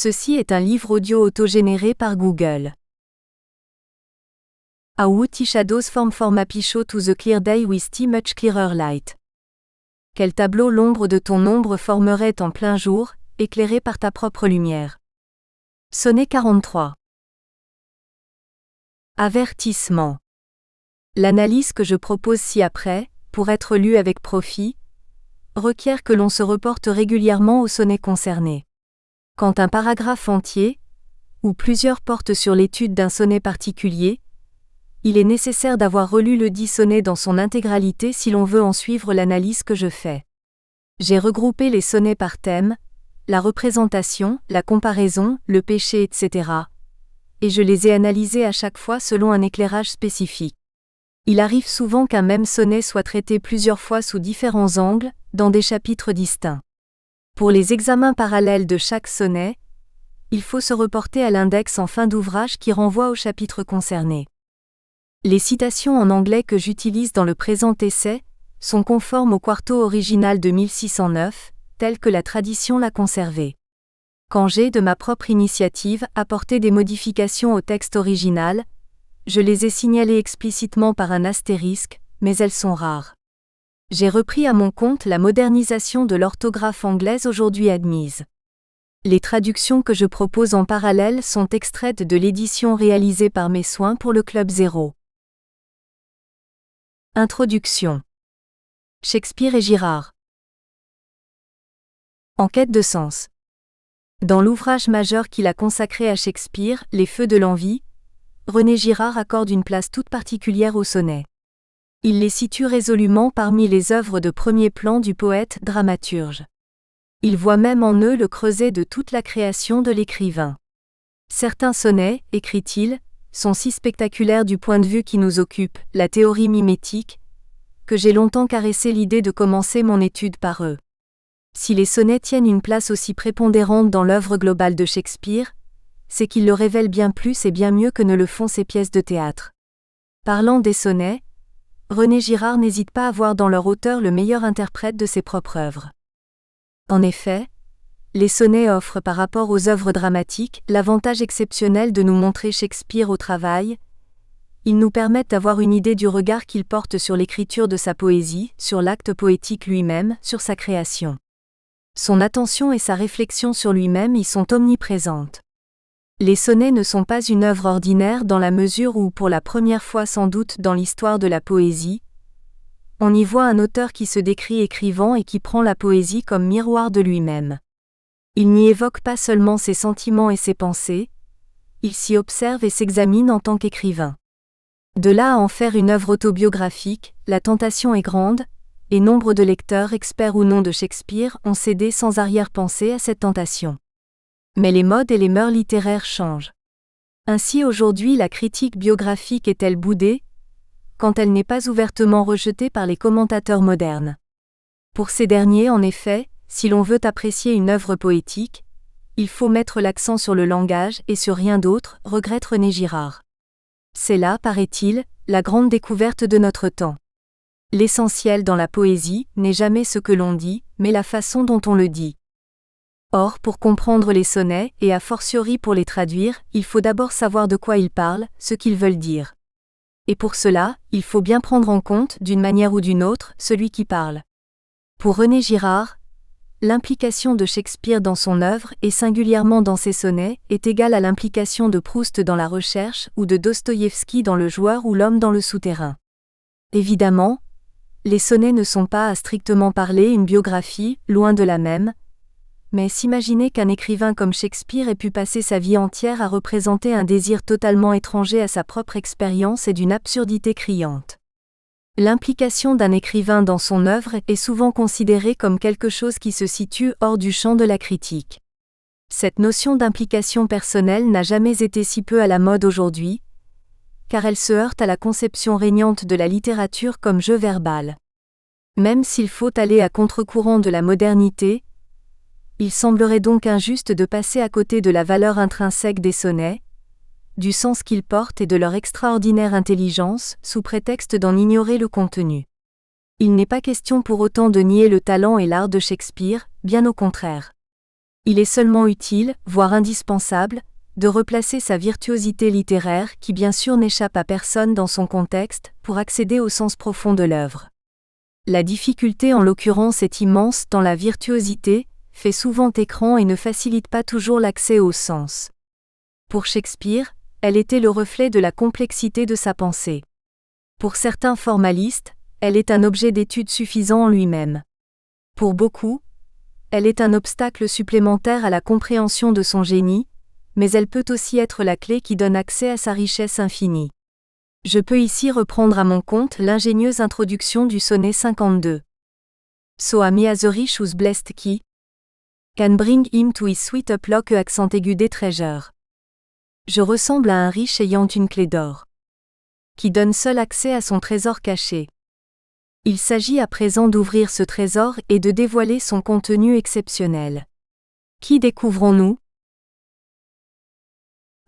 Ceci est un livre audio autogénéré par Google. How would shadows form from a show to the clear day with much clearer light? Quel tableau l'ombre de ton ombre formerait en plein jour, éclairé par ta propre lumière? Sonnet 43. Avertissement. L'analyse que je propose ci-après, pour être lue avec profit, requiert que l'on se reporte régulièrement au sonnet concerné. Quand un paragraphe entier, ou plusieurs portent sur l'étude d'un sonnet particulier, il est nécessaire d'avoir relu le dit sonnet dans son intégralité si l'on veut en suivre l'analyse que je fais. J'ai regroupé les sonnets par thème, la représentation, la comparaison, le péché, etc. Et je les ai analysés à chaque fois selon un éclairage spécifique. Il arrive souvent qu'un même sonnet soit traité plusieurs fois sous différents angles, dans des chapitres distincts. Pour les examens parallèles de chaque sonnet, il faut se reporter à l'index en fin d'ouvrage qui renvoie au chapitre concerné. Les citations en anglais que j'utilise dans le présent essai sont conformes au quarto original de 1609, tel que la tradition l'a conservé. Quand j'ai, de ma propre initiative, apporté des modifications au texte original, je les ai signalées explicitement par un astérisque, mais elles sont rares. J'ai repris à mon compte la modernisation de l'orthographe anglaise aujourd'hui admise. Les traductions que je propose en parallèle sont extraites de l'édition réalisée par mes soins pour le Club Zéro. Introduction. Shakespeare et Girard. En quête de sens. Dans l'ouvrage majeur qu'il a consacré à Shakespeare, Les Feux de l'Envie, René Girard accorde une place toute particulière aux sonnets. Il les situe résolument parmi les œuvres de premier plan du poète dramaturge. Il voit même en eux le creuset de toute la création de l'écrivain. Certains sonnets, écrit-il, sont si spectaculaires du point de vue qui nous occupe, la théorie mimétique, que j'ai longtemps caressé l'idée de commencer mon étude par eux. Si les sonnets tiennent une place aussi prépondérante dans l'œuvre globale de Shakespeare, c'est qu'ils le révèlent bien plus et bien mieux que ne le font ses pièces de théâtre. Parlant des sonnets, René Girard n'hésite pas à voir dans leur auteur le meilleur interprète de ses propres œuvres. En effet, les sonnets offrent par rapport aux œuvres dramatiques l'avantage exceptionnel de nous montrer Shakespeare au travail. Ils nous permettent d'avoir une idée du regard qu'il porte sur l'écriture de sa poésie, sur l'acte poétique lui-même, sur sa création. Son attention et sa réflexion sur lui-même y sont omniprésentes. Les sonnets ne sont pas une œuvre ordinaire dans la mesure où, pour la première fois sans doute dans l'histoire de la poésie, on y voit un auteur qui se décrit écrivant et qui prend la poésie comme miroir de lui-même. Il n'y évoque pas seulement ses sentiments et ses pensées, il s'y observe et s'examine en tant qu'écrivain. De là à en faire une œuvre autobiographique, la tentation est grande, et nombre de lecteurs, experts ou non de Shakespeare, ont cédé sans arrière-pensée à cette tentation. Mais les modes et les mœurs littéraires changent. Ainsi aujourd'hui la critique biographique est-elle boudée, quand elle n'est pas ouvertement rejetée par les commentateurs modernes. Pour ces derniers, en effet, si l'on veut apprécier une œuvre poétique, il faut mettre l'accent sur le langage et sur rien d'autre, regrette René Girard. C'est là, paraît-il, la grande découverte de notre temps. L'essentiel dans la poésie n'est jamais ce que l'on dit, mais la façon dont on le dit. Or, pour comprendre les sonnets, et a fortiori pour les traduire, il faut d'abord savoir de quoi ils parlent, ce qu'ils veulent dire. Et pour cela, il faut bien prendre en compte, d'une manière ou d'une autre, celui qui parle. Pour René Girard, l'implication de Shakespeare dans son œuvre, et singulièrement dans ses sonnets, est égale à l'implication de Proust dans La Recherche, ou de Dostoïevski dans Le Joueur ou L'Homme dans le souterrain. Évidemment, les sonnets ne sont pas à strictement parler une biographie, loin de la même, mais s'imaginer qu'un écrivain comme Shakespeare ait pu passer sa vie entière à représenter un désir totalement étranger à sa propre expérience est d'une absurdité criante. L'implication d'un écrivain dans son œuvre est souvent considérée comme quelque chose qui se situe hors du champ de la critique. Cette notion d'implication personnelle n'a jamais été si peu à la mode aujourd'hui, car elle se heurte à la conception régnante de la littérature comme jeu verbal. Même s'il faut aller à contre-courant de la modernité, il semblerait donc injuste de passer à côté de la valeur intrinsèque des sonnets, du sens qu'ils portent et de leur extraordinaire intelligence, sous prétexte d'en ignorer le contenu. Il n'est pas question pour autant de nier le talent et l'art de Shakespeare, bien au contraire. Il est seulement utile, voire indispensable, de replacer sa virtuosité littéraire qui bien sûr n'échappe à personne dans son contexte, pour accéder au sens profond de l'œuvre. La difficulté en l'occurrence est immense tant la virtuosité fait souvent écran et ne facilite pas toujours l'accès au sens. Pour Shakespeare, elle était le reflet de la complexité de sa pensée. Pour certains formalistes, elle est un objet d'étude suffisant en lui-même. Pour beaucoup, elle est un obstacle supplémentaire à la compréhension de son génie, mais elle peut aussi être la clé qui donne accès à sa richesse infinie. Je peux ici reprendre à mon compte l'ingénieuse introduction du sonnet 52. So am I as a rich who's blessed key can bring him to his sweet uplock accent aigu des treasures. Je ressemble à un riche ayant une clé d'or, qui donne seul accès à son trésor caché. Il s'agit à présent d'ouvrir ce trésor et de dévoiler son contenu exceptionnel. Qui découvrons-nous ?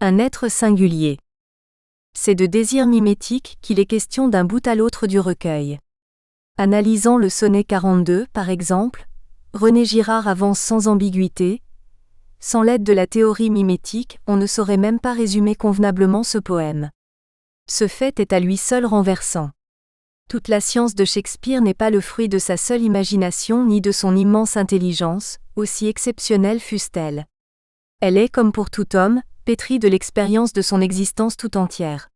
Un être singulier. C'est de désir mimétique qu'il est question d'un bout à l'autre du recueil. Analysant le sonnet 42, par exemple, René Girard avance sans ambiguïté. Sans l'aide de la théorie mimétique, on ne saurait même pas résumer convenablement ce poème. Ce fait est à lui seul renversant. Toute la science de Shakespeare n'est pas le fruit de sa seule imagination ni de son immense intelligence, aussi exceptionnelle fût-elle. Elle est, comme pour tout homme, pétrie de l'expérience de son existence tout entière.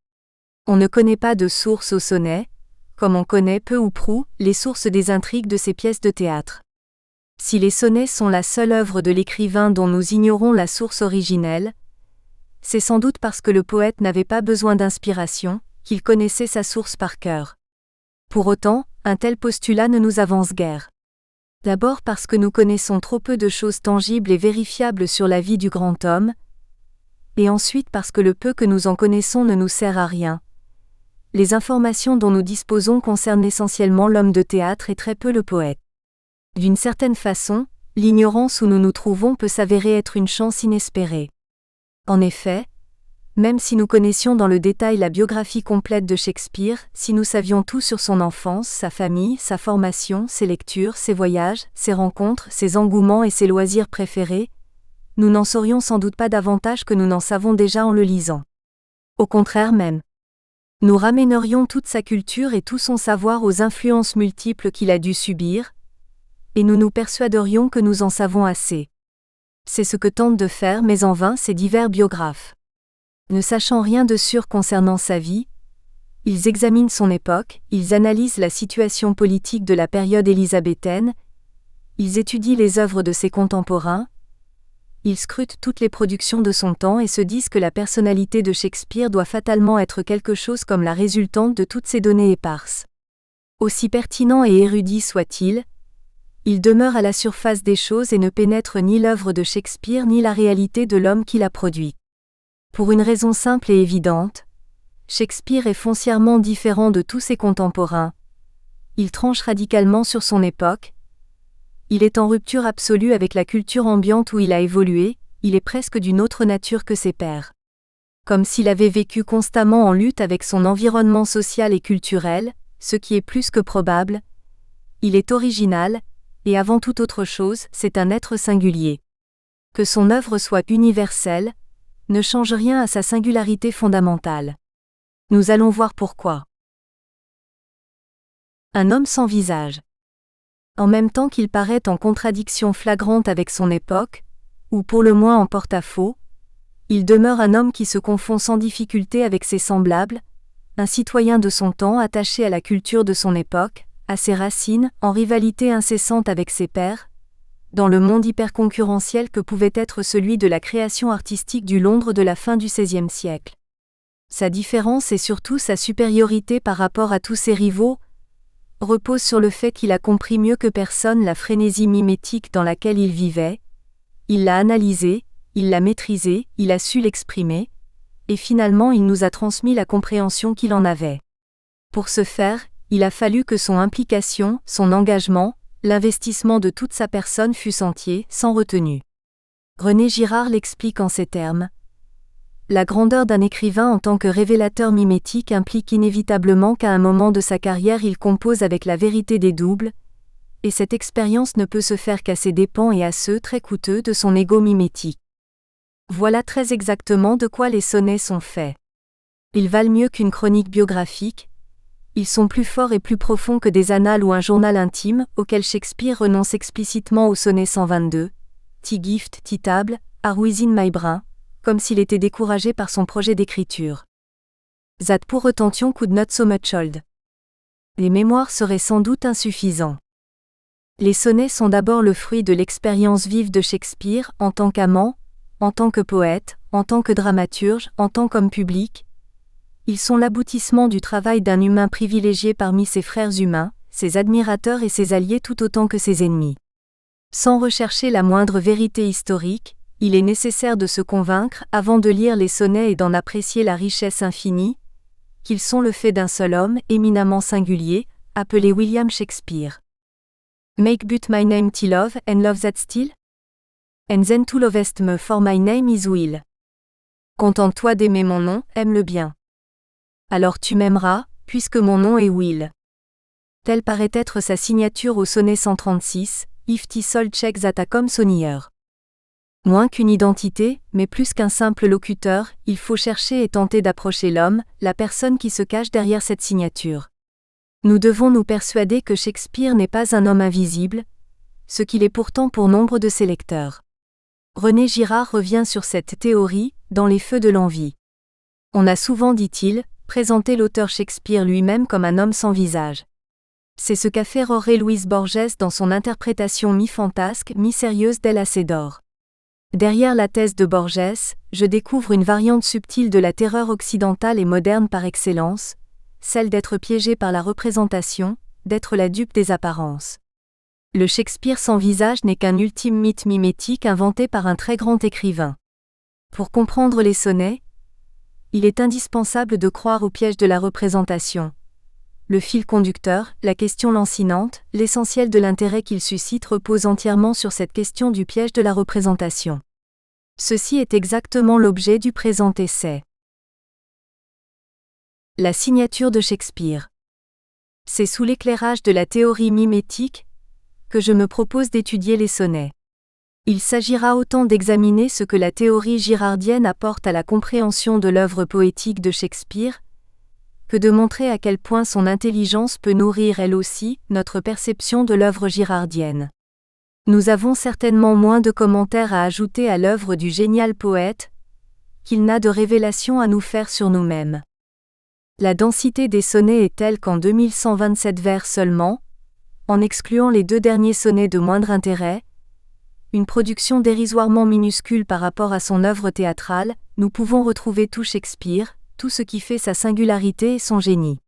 On ne connaît pas de source au sonnet, comme on connaît peu ou prou les sources des intrigues de ses pièces de théâtre. Si les sonnets sont la seule œuvre de l'écrivain dont nous ignorons la source originelle, c'est sans doute parce que le poète n'avait pas besoin d'inspiration, qu'il connaissait sa source par cœur. Pour autant, un tel postulat ne nous avance guère. D'abord parce que nous connaissons trop peu de choses tangibles et vérifiables sur la vie du grand homme, et ensuite parce que le peu que nous en connaissons ne nous sert à rien. Les informations dont nous disposons concernent essentiellement l'homme de théâtre et très peu le poète. D'une certaine façon, l'ignorance où nous nous trouvons peut s'avérer être une chance inespérée. En effet, même si nous connaissions dans le détail la biographie complète de Shakespeare, si nous savions tout sur son enfance, sa famille, sa formation, ses lectures, ses voyages, ses rencontres, ses engouements et ses loisirs préférés, nous n'en saurions sans doute pas davantage que nous n'en savons déjà en le lisant. Au contraire même. Nous ramènerions toute sa culture et tout son savoir aux influences multiples qu'il a dû subir, et nous nous persuaderions que nous en savons assez. C'est ce que tentent de faire mais en vain ces divers biographes. Ne sachant rien de sûr concernant sa vie, ils examinent son époque, ils analysent la situation politique de la période élisabéthaine, ils étudient les œuvres de ses contemporains, ils scrutent toutes les productions de son temps et se disent que la personnalité de Shakespeare doit fatalement être quelque chose comme la résultante de toutes ces données éparses. Aussi pertinent et érudit soit-il, il demeure à la surface des choses et ne pénètre ni l'œuvre de Shakespeare ni la réalité de l'homme qui l'a produit. Pour une raison simple et évidente, Shakespeare est foncièrement différent de tous ses contemporains. Il tranche radicalement sur son époque. Il est en rupture absolue avec la culture ambiante où il a évolué, il est presque d'une autre nature que ses pairs. Comme s'il avait vécu constamment en lutte avec son environnement social et culturel, ce qui est plus que probable. Il est original, et avant toute autre chose, c'est un être singulier. Que son œuvre soit universelle, ne change rien à sa singularité fondamentale. Nous allons voir pourquoi. Un homme sans visage. En même temps qu'il paraît en contradiction flagrante avec son époque, ou pour le moins en porte-à-faux, il demeure un homme qui se confond sans difficulté avec ses semblables, un citoyen de son temps attaché à la culture de son époque, à ses racines, en rivalité incessante avec ses pairs, dans le monde hyperconcurrentiel que pouvait être celui de la création artistique du Londres de la fin du XVIe siècle. Sa différence et surtout sa supériorité par rapport à tous ses rivaux repose sur le fait qu'il a compris mieux que personne la frénésie mimétique dans laquelle il vivait, il l'a analysée, il l'a maîtrisée, il a su l'exprimer, et finalement il nous a transmis la compréhension qu'il en avait. Pour ce faire, il a fallu que son implication, son engagement, l'investissement de toute sa personne fût entier, sans retenue. René Girard l'explique en ces termes. La grandeur d'un écrivain en tant que révélateur mimétique implique inévitablement qu'à un moment de sa carrière il compose avec la vérité des doubles, et cette expérience ne peut se faire qu'à ses dépens et à ceux très coûteux de son ego mimétique. Voilà très exactement de quoi les sonnets sont faits. Ils valent mieux qu'une chronique biographique, ils sont plus forts et plus profonds que des annales ou un journal intime, auquel Shakespeare renonce explicitement au sonnet 122, Ti gift, ti table, are within my brain, comme s'il était découragé par son projet d'écriture. That poor retention could not so much hold. Les mémoires seraient sans doute insuffisants. Les sonnets sont d'abord le fruit de l'expérience vive de Shakespeare en tant qu'amant, en tant que poète, en tant que dramaturge, en tant qu'homme public. Ils sont l'aboutissement du travail d'un humain privilégié parmi ses frères humains, ses admirateurs et ses alliés tout autant que ses ennemis. Sans rechercher la moindre vérité historique, il est nécessaire de se convaincre, avant de lire les sonnets et d'en apprécier la richesse infinie, qu'ils sont le fait d'un seul homme éminemment singulier, appelé William Shakespeare. Make but my name to love and love that still? And then to lovest me for my name is Will. Contente-toi d'aimer mon nom, aime-le bien. Alors tu m'aimeras, puisque mon nom est Will. Telle paraît être sa signature au sonnet 136, If ti soul check that a come so near. Moins qu'une identité, mais plus qu'un simple locuteur, il faut chercher et tenter d'approcher l'homme, la personne qui se cache derrière cette signature. Nous devons nous persuader que Shakespeare n'est pas un homme invisible, ce qu'il est pourtant pour nombre de ses lecteurs. René Girard revient sur cette théorie, dans Les Feux de l'envie. On a souvent, dit-il, présenté l'auteur Shakespeare lui-même comme un homme sans visage. C'est ce qu'a fait Jorge Luis Borges dans son interprétation mi-fantasque, mi-sérieuse d'El Hacedor. Derrière la thèse de Borges, je découvre une variante subtile de la terreur occidentale et moderne par excellence, celle d'être piégé par la représentation, d'être la dupe des apparences. Le Shakespeare sans visage n'est qu'un ultime mythe mimétique inventé par un très grand écrivain. Pour comprendre les sonnets, il est indispensable de croire au piège de la représentation. Le fil conducteur, la question lancinante, l'essentiel de l'intérêt qu'il suscite repose entièrement sur cette question du piège de la représentation. Ceci est exactement l'objet du présent essai. La signature de Shakespeare. C'est sous l'éclairage de la théorie mimétique que je me propose d'étudier les sonnets. Il s'agira autant d'examiner ce que la théorie girardienne apporte à la compréhension de l'œuvre poétique de Shakespeare, que de montrer à quel point son intelligence peut nourrir elle aussi notre perception de l'œuvre girardienne. Nous avons certainement moins de commentaires à ajouter à l'œuvre du génial poète qu'il n'a de révélations à nous faire sur nous-mêmes. La densité des sonnets est telle qu'en 2127 vers seulement, en excluant les 2 derniers sonnets de moindre intérêt, une production dérisoirement minuscule par rapport à son œuvre théâtrale, nous pouvons retrouver tout Shakespeare, tout ce qui fait sa singularité et son génie.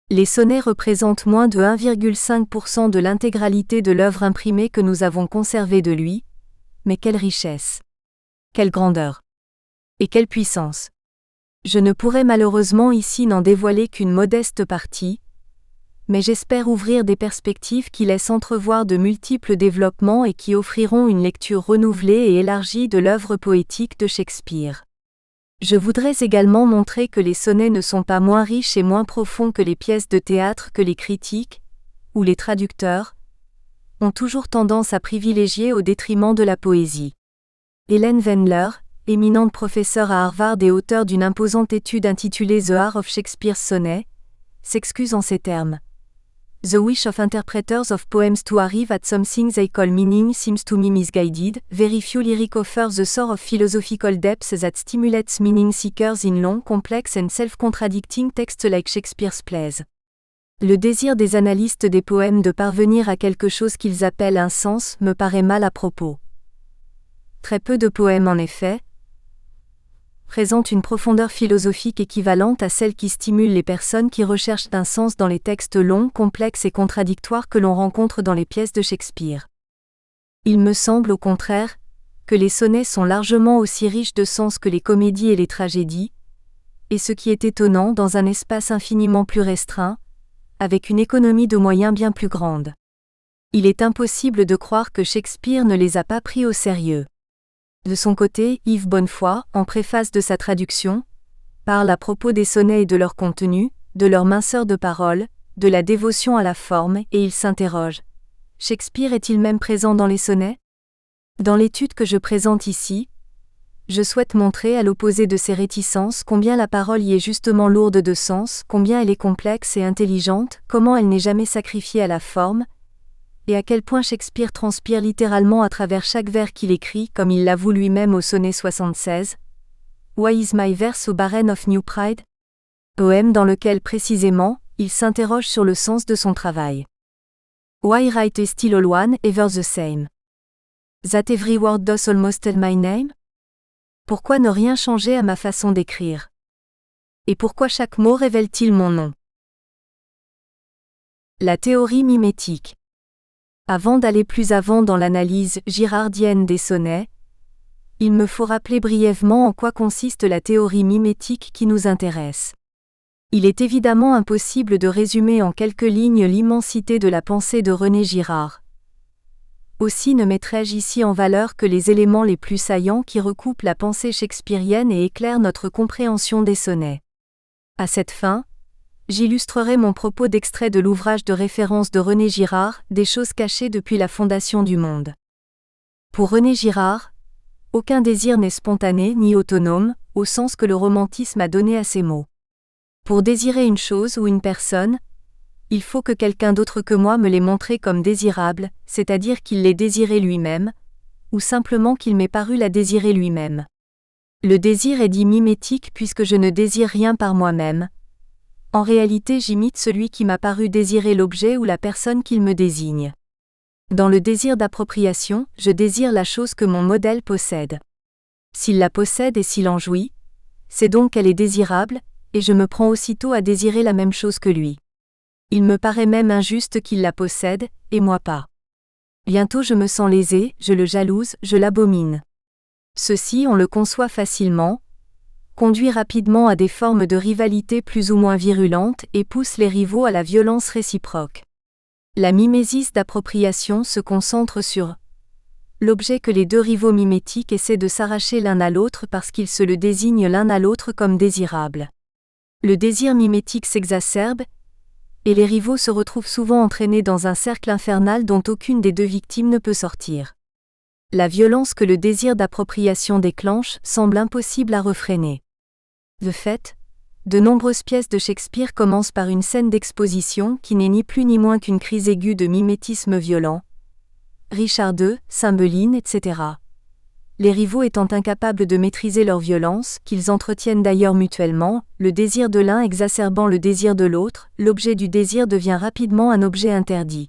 Les sonnets représentent moins de 1,5% de l'intégralité de l'œuvre imprimée que nous avons conservée de lui, mais quelle richesse! Quelle grandeur! Et quelle puissance! Je ne pourrai malheureusement ici n'en dévoiler qu'une modeste partie, mais j'espère ouvrir des perspectives qui laissent entrevoir de multiples développements et qui offriront une lecture renouvelée et élargie de l'œuvre poétique de Shakespeare. Je voudrais également montrer que les sonnets ne sont pas moins riches et moins profonds que les pièces de théâtre que les critiques, ou les traducteurs, ont toujours tendance à privilégier au détriment de la poésie. Helen Wendler, éminente professeure à Harvard et auteure d'une imposante étude intitulée The Art of Shakespeare's Sonnet, s'excuse en ces termes. The wish of interpreters of poems to arrive at something they call meaning seems to me misguided. Very few lyric offer the sort of philosophical depth that stimulates meaning seekers in long, complex and self-contradicting texts like Shakespeare's plays. Le désir des analystes des poèmes de parvenir à quelque chose qu'ils appellent un sens me paraît mal à propos. Très peu de poèmes en effet présentent une profondeur philosophique équivalente à celle qui stimule les personnes qui recherchent un sens dans les textes longs, complexes et contradictoires que l'on rencontre dans les pièces de Shakespeare. Il me semble au contraire que les sonnets sont largement aussi riches de sens que les comédies et les tragédies, et ce qui est étonnant dans un espace infiniment plus restreint, avec une économie de moyens bien plus grande. Il est impossible de croire que Shakespeare ne les a pas pris au sérieux. De son côté, Yves Bonnefoy, en préface de sa traduction, parle à propos des sonnets et de leur contenu, de leur minceur de parole, de la dévotion à la forme, et il s'interroge. Shakespeare est-il même présent dans les sonnets? Dans l'étude que je présente ici, je souhaite montrer, à l'opposé de ces réticences, combien la parole y est justement lourde de sens, combien elle est complexe et intelligente, comment elle n'est jamais sacrifiée à la forme, et à quel point Shakespeare transpire littéralement à travers chaque vers qu'il écrit, comme il l'avoue lui-même au sonnet 76. Why is my verse so barren of new pride? Poème dans lequel précisément, il s'interroge sur le sens de son travail. Why write is still all one, ever the same? That every word does almost tell my name? Pourquoi ne rien changer à ma façon d'écrire? Et pourquoi chaque mot révèle-t-il mon nom? La théorie mimétique. Avant d'aller plus avant dans l'analyse girardienne des sonnets, il me faut rappeler brièvement en quoi consiste la théorie mimétique qui nous intéresse. Il est évidemment impossible de résumer en quelques lignes l'immensité de la pensée de René Girard. Aussi ne mettrai-je ici en valeur que les éléments les plus saillants qui recoupent la pensée shakespearienne et éclairent notre compréhension des sonnets. À cette fin, j'illustrerai mon propos d'extrait de l'ouvrage de référence de René Girard, Des choses cachées depuis la fondation du monde. Pour René Girard, aucun désir n'est spontané ni autonome, au sens que le romantisme a donné à ces mots. Pour désirer une chose ou une personne, il faut que quelqu'un d'autre que moi me l'ait montré comme désirable, c'est-à-dire qu'il l'ait désiré lui-même, ou simplement qu'il m'ait paru la désirer lui-même. Le désir est dit mimétique puisque je ne désire rien par moi-même. En réalité, j'imite celui qui m'a paru désirer l'objet ou la personne qu'il me désigne. Dans le désir d'appropriation, je désire la chose que mon modèle possède. S'il la possède et s'il en jouit, c'est donc qu'elle est désirable, et je me prends aussitôt à désirer la même chose que lui. Il me paraît même injuste qu'il la possède, et moi pas. Bientôt je me sens lésé, je le jalouse, je l'abomine. Ceci, on le conçoit facilement, conduit rapidement à des formes de rivalité plus ou moins virulentes et pousse les rivaux à la violence réciproque. La mimésis d'appropriation se concentre sur l'objet que les deux rivaux mimétiques essaient de s'arracher l'un à l'autre parce qu'ils se le désignent l'un à l'autre comme désirable. Le désir mimétique s'exacerbe, et les rivaux se retrouvent souvent entraînés dans un cercle infernal dont aucune des deux victimes ne peut sortir. La violence que le désir d'appropriation déclenche semble impossible à refréner. De fait, de nombreuses pièces de Shakespeare commencent par une scène d'exposition qui n'est ni plus ni moins qu'une crise aiguë de mimétisme violent. Richard II, Cymbeline, etc. Les rivaux étant incapables de maîtriser leur violence, qu'ils entretiennent d'ailleurs mutuellement, le désir de l'un exacerbant le désir de l'autre, l'objet du désir devient rapidement un objet interdit.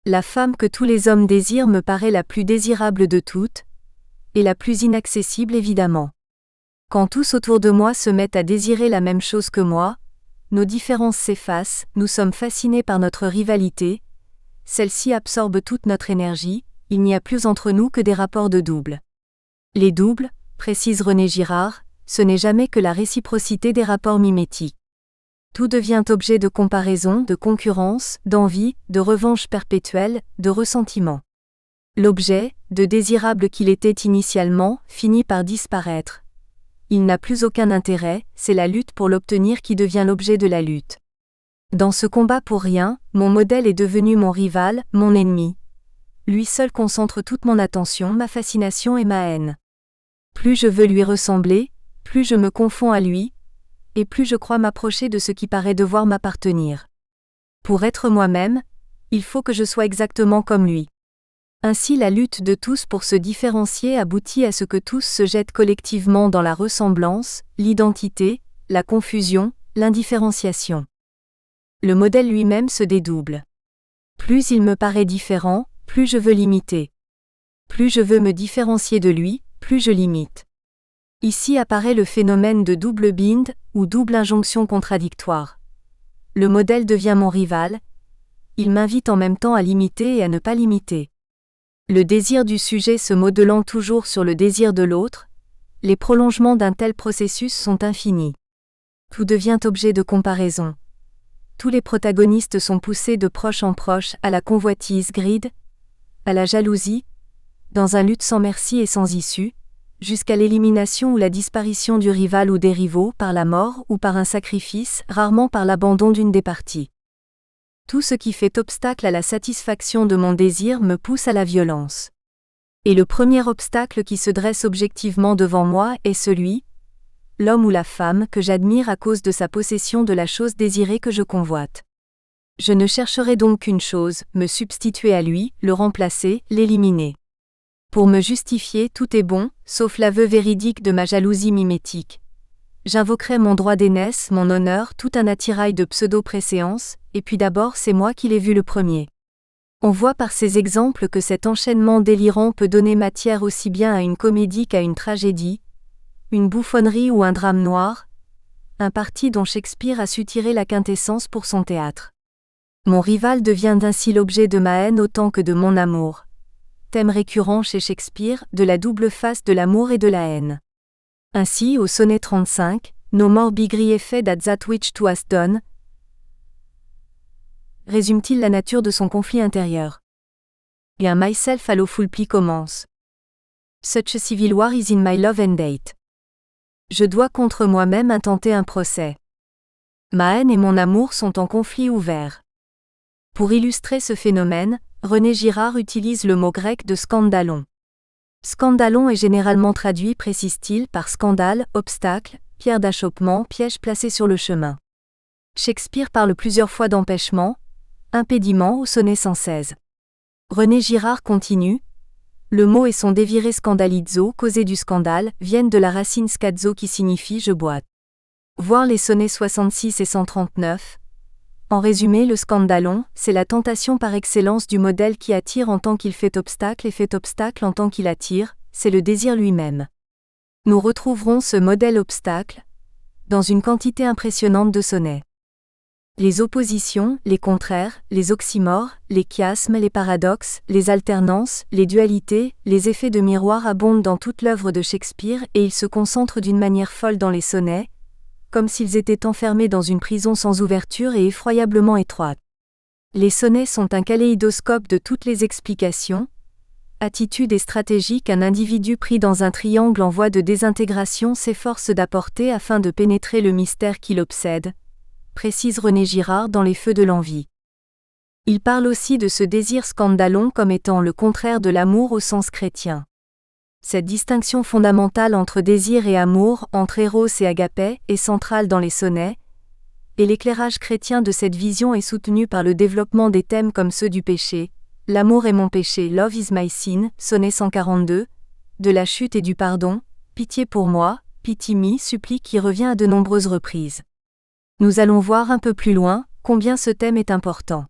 La femme que tous les hommes désirent me paraît la plus désirable de toutes, et la plus inaccessible évidemment. Quand tous autour de moi se mettent à désirer la même chose que moi, nos différences s'effacent, nous sommes fascinés par notre rivalité, celle-ci absorbe toute notre énergie, il n'y a plus entre nous que des rapports de double. Les doubles, précise René Girard, ce n'est jamais que la réciprocité des rapports mimétiques. Tout devient objet de comparaison, de concurrence, d'envie, de revanche perpétuelle, de ressentiment. L'objet, de désirable qu'il était initialement, finit par disparaître. Il n'a plus aucun intérêt, c'est la lutte pour l'obtenir qui devient l'objet de la lutte. Dans ce combat pour rien, mon modèle est devenu mon rival, mon ennemi. Lui seul concentre toute mon attention, ma fascination et ma haine. Plus je veux lui ressembler, plus je me confonds à lui, et plus je crois m'approcher de ce qui paraît devoir m'appartenir. Pour être moi-même, il faut que je sois exactement comme lui. Ainsi la lutte de tous pour se différencier aboutit à ce que tous se jettent collectivement dans la ressemblance, l'identité, la confusion, l'indifférenciation. Le modèle lui-même se dédouble. Plus il me paraît différent, plus je veux l'imiter. Plus je veux me différencier de lui, plus je l'imite. Ici apparaît le phénomène de double bind, ou double injonction contradictoire. Le modèle devient mon rival, il m'invite en même temps à l'imiter et à ne pas l'imiter. Le désir du sujet se modelant toujours sur le désir de l'autre, les prolongements d'un tel processus sont infinis. Tout devient objet de comparaison. Tous les protagonistes sont poussés de proche en proche à la convoitise greed, à la jalousie, dans un lutte sans merci et sans issue, jusqu'à l'élimination ou la disparition du rival ou des rivaux par la mort ou par un sacrifice, rarement par l'abandon d'une des parties. Tout ce qui fait obstacle à la satisfaction de mon désir me pousse à la violence. Et le premier obstacle qui se dresse objectivement devant moi est celui, l'homme ou la femme que j'admire à cause de sa possession de la chose désirée que je convoite. Je ne chercherai donc qu'une chose, me substituer à lui, le remplacer, l'éliminer. Pour me justifier, tout est bon, sauf l'aveu véridique de ma jalousie mimétique. J'invoquerai mon droit d'aînesse, mon honneur, tout un attirail de pseudo-préséance, et puis d'abord c'est moi qui l'ai vu le premier. On voit par ces exemples que cet enchaînement délirant peut donner matière aussi bien à une comédie qu'à une tragédie, une bouffonnerie ou un drame noir, un parti dont Shakespeare a su tirer la quintessence pour son théâtre. Mon rival devient ainsi l'objet de ma haine autant que de mon amour. Thème récurrent chez Shakespeare, de la double face de l'amour et de la haine. Ainsi, au sonnet 35, No more be grieved at that which thou hast done, résume-t-il la nature de son conflit intérieur. Et un myself à full pli commence. Such a civil war is in my love and hate. Je dois contre moi-même intenter un procès. Ma haine et mon amour sont en conflit ouvert. Pour illustrer ce phénomène, René Girard utilise le mot grec de scandalon. Scandalon est généralement traduit, précise-t-il, par scandale, obstacle, pierre d'achoppement, piège placé sur le chemin. Shakespeare parle plusieurs fois d'empêchement, impédiment au sonnet 116. René Girard continue. Le mot et son déviré scandalizo, causé du scandale, viennent de la racine scazzo qui signifie je boite. Voir les sonnets 66 et 139. En résumé, le scandalon, c'est la tentation par excellence du modèle qui attire en tant qu'il fait obstacle et fait obstacle en tant qu'il attire, c'est le désir lui-même. Nous retrouverons ce modèle obstacle dans une quantité impressionnante de sonnets. Les oppositions, les contraires, les oxymores, les chiasmes, les paradoxes, les alternances, les dualités, les effets de miroir abondent dans toute l'œuvre de Shakespeare et ils se concentrent d'une manière folle dans les sonnets, comme s'ils étaient enfermés dans une prison sans ouverture et effroyablement étroite. Les sonnets sont un kaléidoscope de toutes les explications, attitudes et stratégies qu'un individu pris dans un triangle en voie de désintégration s'efforce d'apporter afin de pénétrer le mystère qui l'obsède, précise René Girard dans Les Feux de l'envie. Il parle aussi de ce désir scandalon comme étant le contraire de l'amour au sens chrétien. Cette distinction fondamentale entre désir et amour, entre Eros et Agapé, est centrale dans les sonnets, et l'éclairage chrétien de cette vision est soutenu par le développement des thèmes comme ceux du péché, l'amour est mon péché, Love is my sin, sonnet 142, de la chute et du pardon, pitié pour moi, pity me, supplique qui revient à de nombreuses reprises. Nous allons voir un peu plus loin combien ce thème est important.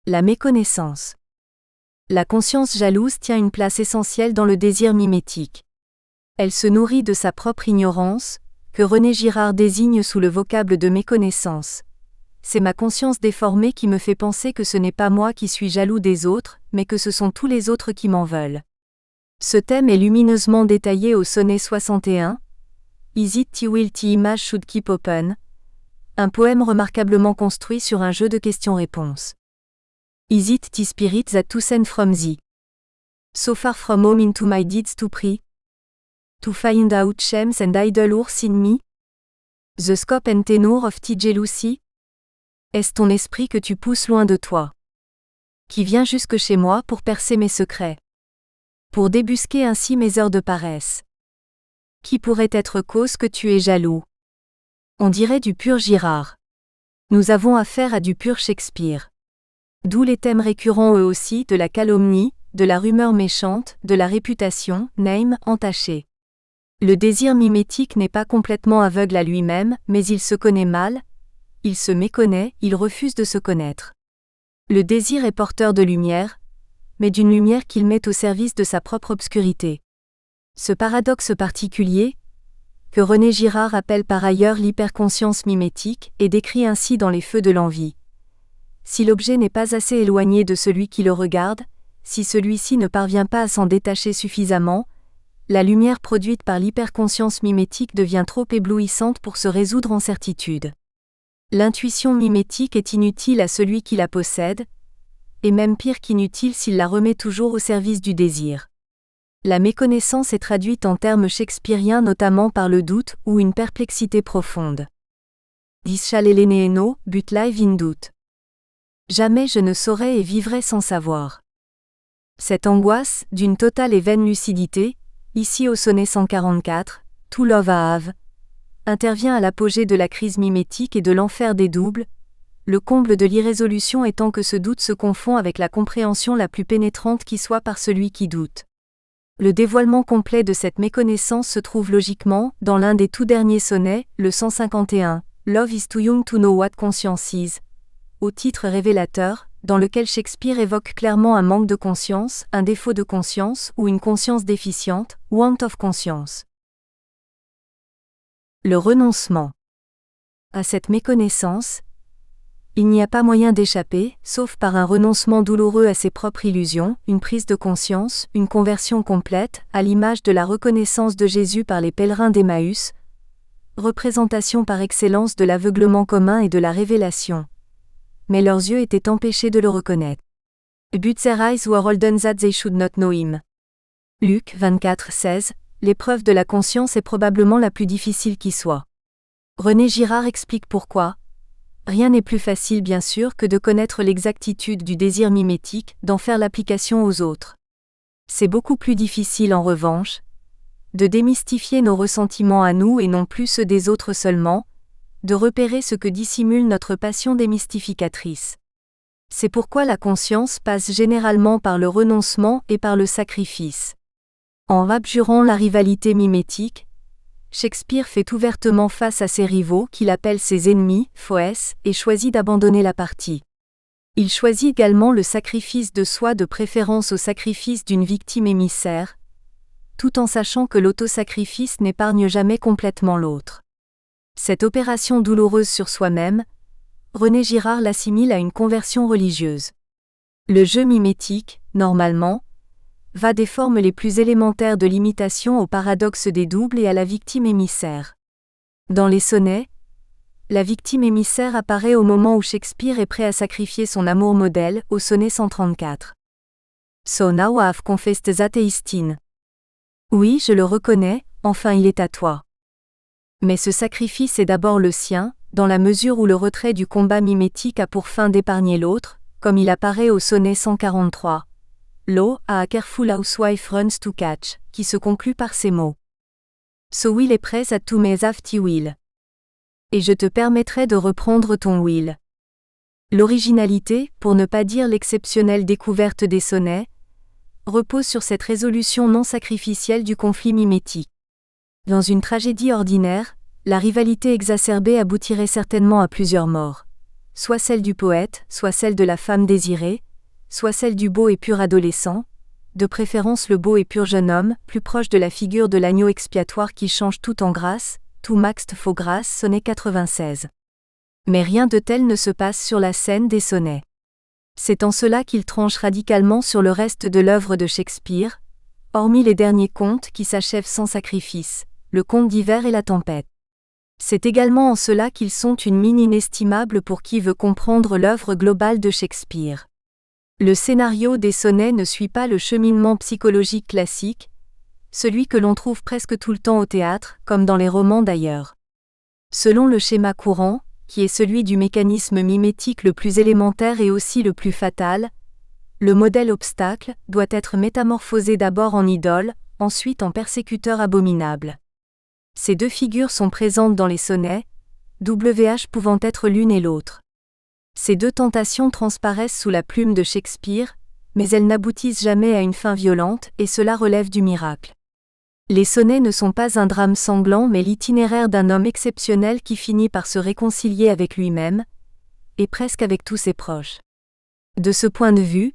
La méconnaissance. La conscience jalouse tient une place essentielle dans le désir mimétique. Elle se nourrit de sa propre ignorance, que René Girard désigne sous le vocable de méconnaissance. C'est ma conscience déformée qui me fait penser que ce n'est pas moi qui suis jaloux des autres, mais que ce sont tous les autres qui m'en veulent. Ce thème est lumineusement détaillé au sonnet 61. Is it the will the image should keep open? Un poème remarquablement construit sur un jeu de questions-réponses. Is it the spirit that to send from thee? So far from home into my deeds to pray? To find out shames and idle worth in me? The scope and tenor of the jealousy? Est-ce ton esprit que tu pousses loin de toi? Qui vient jusque chez moi pour percer mes secrets? Pour débusquer ainsi mes heures de paresse? Qui pourrait être cause que tu es jaloux? On dirait du pur Girard. Nous avons affaire à du pur Shakespeare. D'où les thèmes récurrents eux aussi de la calomnie, de la rumeur méchante, de la réputation, name, entachée. Le désir mimétique n'est pas complètement aveugle à lui-même, mais il se connaît mal, il se méconnaît, il refuse de se connaître. Le désir est porteur de lumière, mais d'une lumière qu'il met au service de sa propre obscurité. Ce paradoxe particulier, que René Girard appelle par ailleurs l'hyperconscience mimétique, est décrit ainsi dans Les Feux de l'envie. Si l'objet n'est pas assez éloigné de celui qui le regarde, si celui-ci ne parvient pas à s'en détacher suffisamment, la lumière produite par l'hyperconscience mimétique devient trop éblouissante pour se résoudre en certitude. L'intuition mimétique est inutile à celui qui la possède, et même pire qu'inutile s'il la remet toujours au service du désir. La méconnaissance est traduite en termes shakespeariens notamment par le doute ou une perplexité profonde. Dischaleleneeno, but live in doute. Jamais je ne saurais et vivrais sans savoir. Cette angoisse, d'une totale et vaine lucidité, ici au sonnet 144, To Love I Have, intervient à l'apogée de la crise mimétique et de l'enfer des doubles, le comble de l'irrésolution étant que ce doute se confond avec la compréhension la plus pénétrante qui soit par celui qui doute. Le dévoilement complet de cette méconnaissance se trouve logiquement dans l'un des tout derniers sonnets, le 151, Love is too young to know what conscience is, au titre révélateur, dans lequel Shakespeare évoque clairement un manque de conscience, un défaut de conscience ou une conscience déficiente, want of conscience. Le renoncement. À cette méconnaissance, il n'y a pas moyen d'échapper, sauf par un renoncement douloureux à ses propres illusions, une prise de conscience, une conversion complète, à l'image de la reconnaissance de Jésus par les pèlerins d'Emmaüs, représentation par excellence de l'aveuglement commun et de la révélation. Mais leurs yeux étaient empêchés de le reconnaître. But their eyes were holden that they should not know him. Luc 24:16. L'épreuve de la conscience est probablement la plus difficile qui soit. René Girard explique pourquoi. Rien n'est plus facile bien sûr que de connaître l'exactitude du désir mimétique, d'en faire l'application aux autres. C'est beaucoup plus difficile en revanche, de démystifier nos ressentiments à nous et non plus ceux des autres seulement, de repérer ce que dissimule notre passion démystificatrice. C'est pourquoi la conscience passe généralement par le renoncement et par le sacrifice. En abjurant la rivalité mimétique, Shakespeare fait ouvertement face à ses rivaux qu'il appelle ses ennemis, foes, et choisit d'abandonner la partie. Il choisit également le sacrifice de soi de préférence au sacrifice d'une victime émissaire, tout en sachant que l'autosacrifice n'épargne jamais complètement l'autre. Cette opération douloureuse sur soi-même, René Girard l'assimile à une conversion religieuse. Le jeu mimétique, normalement, va des formes les plus élémentaires de l'imitation au paradoxe des doubles et à la victime émissaire. Dans les sonnets, la victime émissaire apparaît au moment où Shakespeare est prêt à sacrifier son amour modèle, au sonnet 134. So now I have confessed that he is thine. Oui, je le reconnais, enfin il est à toi. Mais ce sacrifice est d'abord le sien, dans la mesure où le retrait du combat mimétique a pour fin d'épargner l'autre, comme il apparaît au sonnet 143. Lo, a careful housewife runs to catch, qui se conclut par ces mots. So will est prêt à to mes after will. Et je te permettrai de reprendre ton will. L'originalité, pour ne pas dire l'exceptionnelle découverte des sonnets, repose sur cette résolution non sacrificielle du conflit mimétique. Dans une tragédie ordinaire, la rivalité exacerbée aboutirait certainement à plusieurs morts. Soit celle du poète, soit celle de la femme désirée, soit celle du beau et pur adolescent, de préférence le beau et pur jeune homme, plus proche de la figure de l'agneau expiatoire qui change tout en grâce, tout maxt faux grâce, sonnet 96. Mais rien de tel ne se passe sur la scène des sonnets. C'est en cela qu'il tranche radicalement sur le reste de l'œuvre de Shakespeare, hormis les derniers contes qui s'achèvent sans sacrifice, le conte d'hiver et la tempête. C'est également en cela qu'ils sont une mine inestimable pour qui veut comprendre l'œuvre globale de Shakespeare. Le scénario des sonnets ne suit pas le cheminement psychologique classique, celui que l'on trouve presque tout le temps au théâtre, comme dans les romans d'ailleurs. Selon le schéma courant, qui est celui du mécanisme mimétique le plus élémentaire et aussi le plus fatal, le modèle obstacle doit être métamorphosé d'abord en idole, ensuite en persécuteur abominable. Ces deux figures sont présentes dans les sonnets, WH pouvant être l'une et l'autre. Ces deux tentations transparaissent sous la plume de Shakespeare, mais elles n'aboutissent jamais à une fin violente, et cela relève du miracle. Les sonnets ne sont pas un drame sanglant mais l'itinéraire d'un homme exceptionnel qui finit par se réconcilier avec lui-même, et presque avec tous ses proches. De ce point de vue,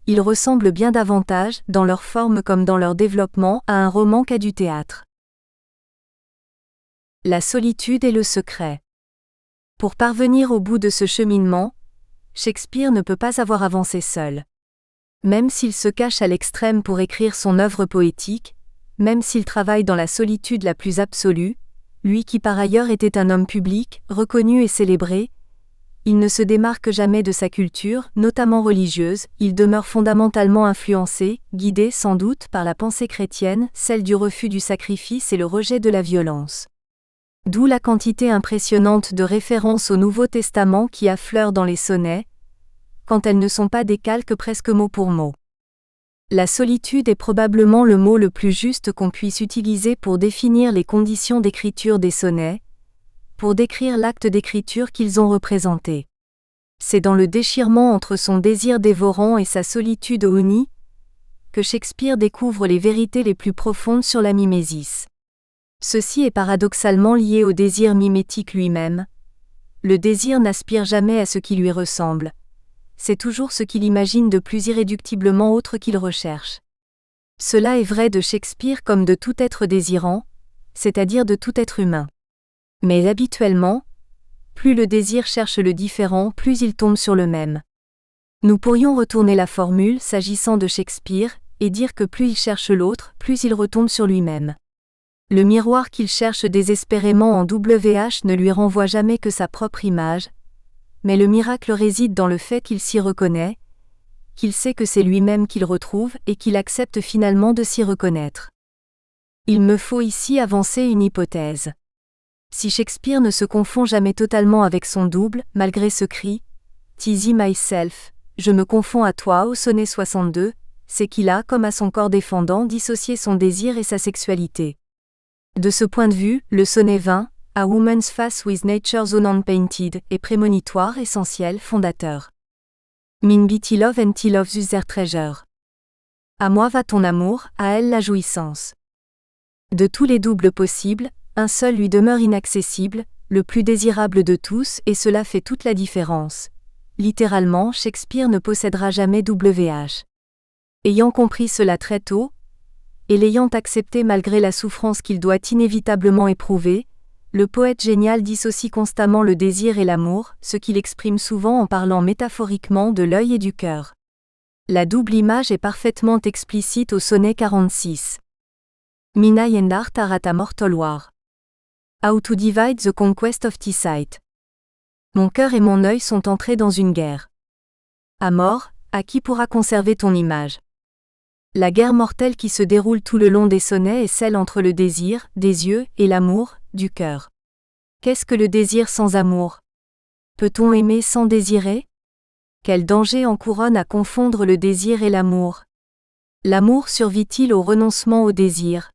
ils ressemblent bien davantage, dans leur forme comme dans leur développement, à un roman qu'à du théâtre. La solitude et le secret. Pour parvenir au bout de ce cheminement, Shakespeare ne peut pas avoir avancé seul. Même s'il se cache à l'extrême pour écrire son œuvre poétique, même s'il travaille dans la solitude la plus absolue, lui qui par ailleurs était un homme public, reconnu et célébré, il ne se démarque jamais de sa culture, notamment religieuse, il demeure fondamentalement influencé, guidé sans doute par la pensée chrétienne, celle du refus du sacrifice et le rejet de la violence. D'où la quantité impressionnante de références au Nouveau Testament qui affleurent dans les sonnets, quand elles ne sont pas des calques presque mot pour mot. La solitude est probablement le mot le plus juste qu'on puisse utiliser pour définir les conditions d'écriture des sonnets, pour décrire l'acte d'écriture qu'ils ont représenté. C'est dans le déchirement entre son désir dévorant et sa solitude unie que Shakespeare découvre les vérités les plus profondes sur la mimésis. Ceci est paradoxalement lié au désir mimétique lui-même. Le désir n'aspire jamais à ce qui lui ressemble. C'est toujours ce qu'il imagine de plus irréductiblement autre qu'il recherche. Cela est vrai de Shakespeare comme de tout être désirant, c'est-à-dire de tout être humain. Mais habituellement, plus le désir cherche le différent, plus il tombe sur le même. Nous pourrions retourner la formule s'agissant de Shakespeare, et dire que plus il cherche l'autre, plus il retombe sur lui-même. Le miroir qu'il cherche désespérément en WH ne lui renvoie jamais que sa propre image, mais le miracle réside dans le fait qu'il s'y reconnaît, qu'il sait que c'est lui-même qu'il retrouve et qu'il accepte finalement de s'y reconnaître. Il me faut ici avancer une hypothèse. Si Shakespeare ne se confond jamais totalement avec son double, malgré ce cri « Teasy myself, je me confonds à toi » au sonnet 62, c'est qu'il a, comme à son corps défendant, dissocié son désir et sa sexualité. De ce point de vue, le sonnet 20, A Woman's Face with Nature's Own Unpainted, est prémonitoire, essentiel, fondateur. Min be love and love their treasure. À moi va ton amour, à elle la jouissance. De tous les doubles possibles, un seul lui demeure inaccessible, le plus désirable de tous, et cela fait toute la différence. Littéralement, Shakespeare ne possédera jamais WH. Ayant compris cela très tôt, et l'ayant accepté malgré la souffrance qu'il doit inévitablement éprouver, le poète génial dissocie constamment le désir et l'amour, ce qu'il exprime souvent en parlant métaphoriquement de l'œil et du cœur. La double image est parfaitement explicite au sonnet 46. Mina and art are at a mortal war. How to divide the conquest of the sight. Mon cœur et mon œil sont entrés dans une guerre. À mort, à qui pourra conserver ton image? La guerre mortelle qui se déroule tout le long des sonnets est celle entre le désir, des yeux, et l'amour, du cœur. Qu'est-ce que le désir sans amour? Peut-on aimer sans désirer? Quel danger encouronne à confondre le désir et l'amour? L'amour survit-il au renoncement au désir?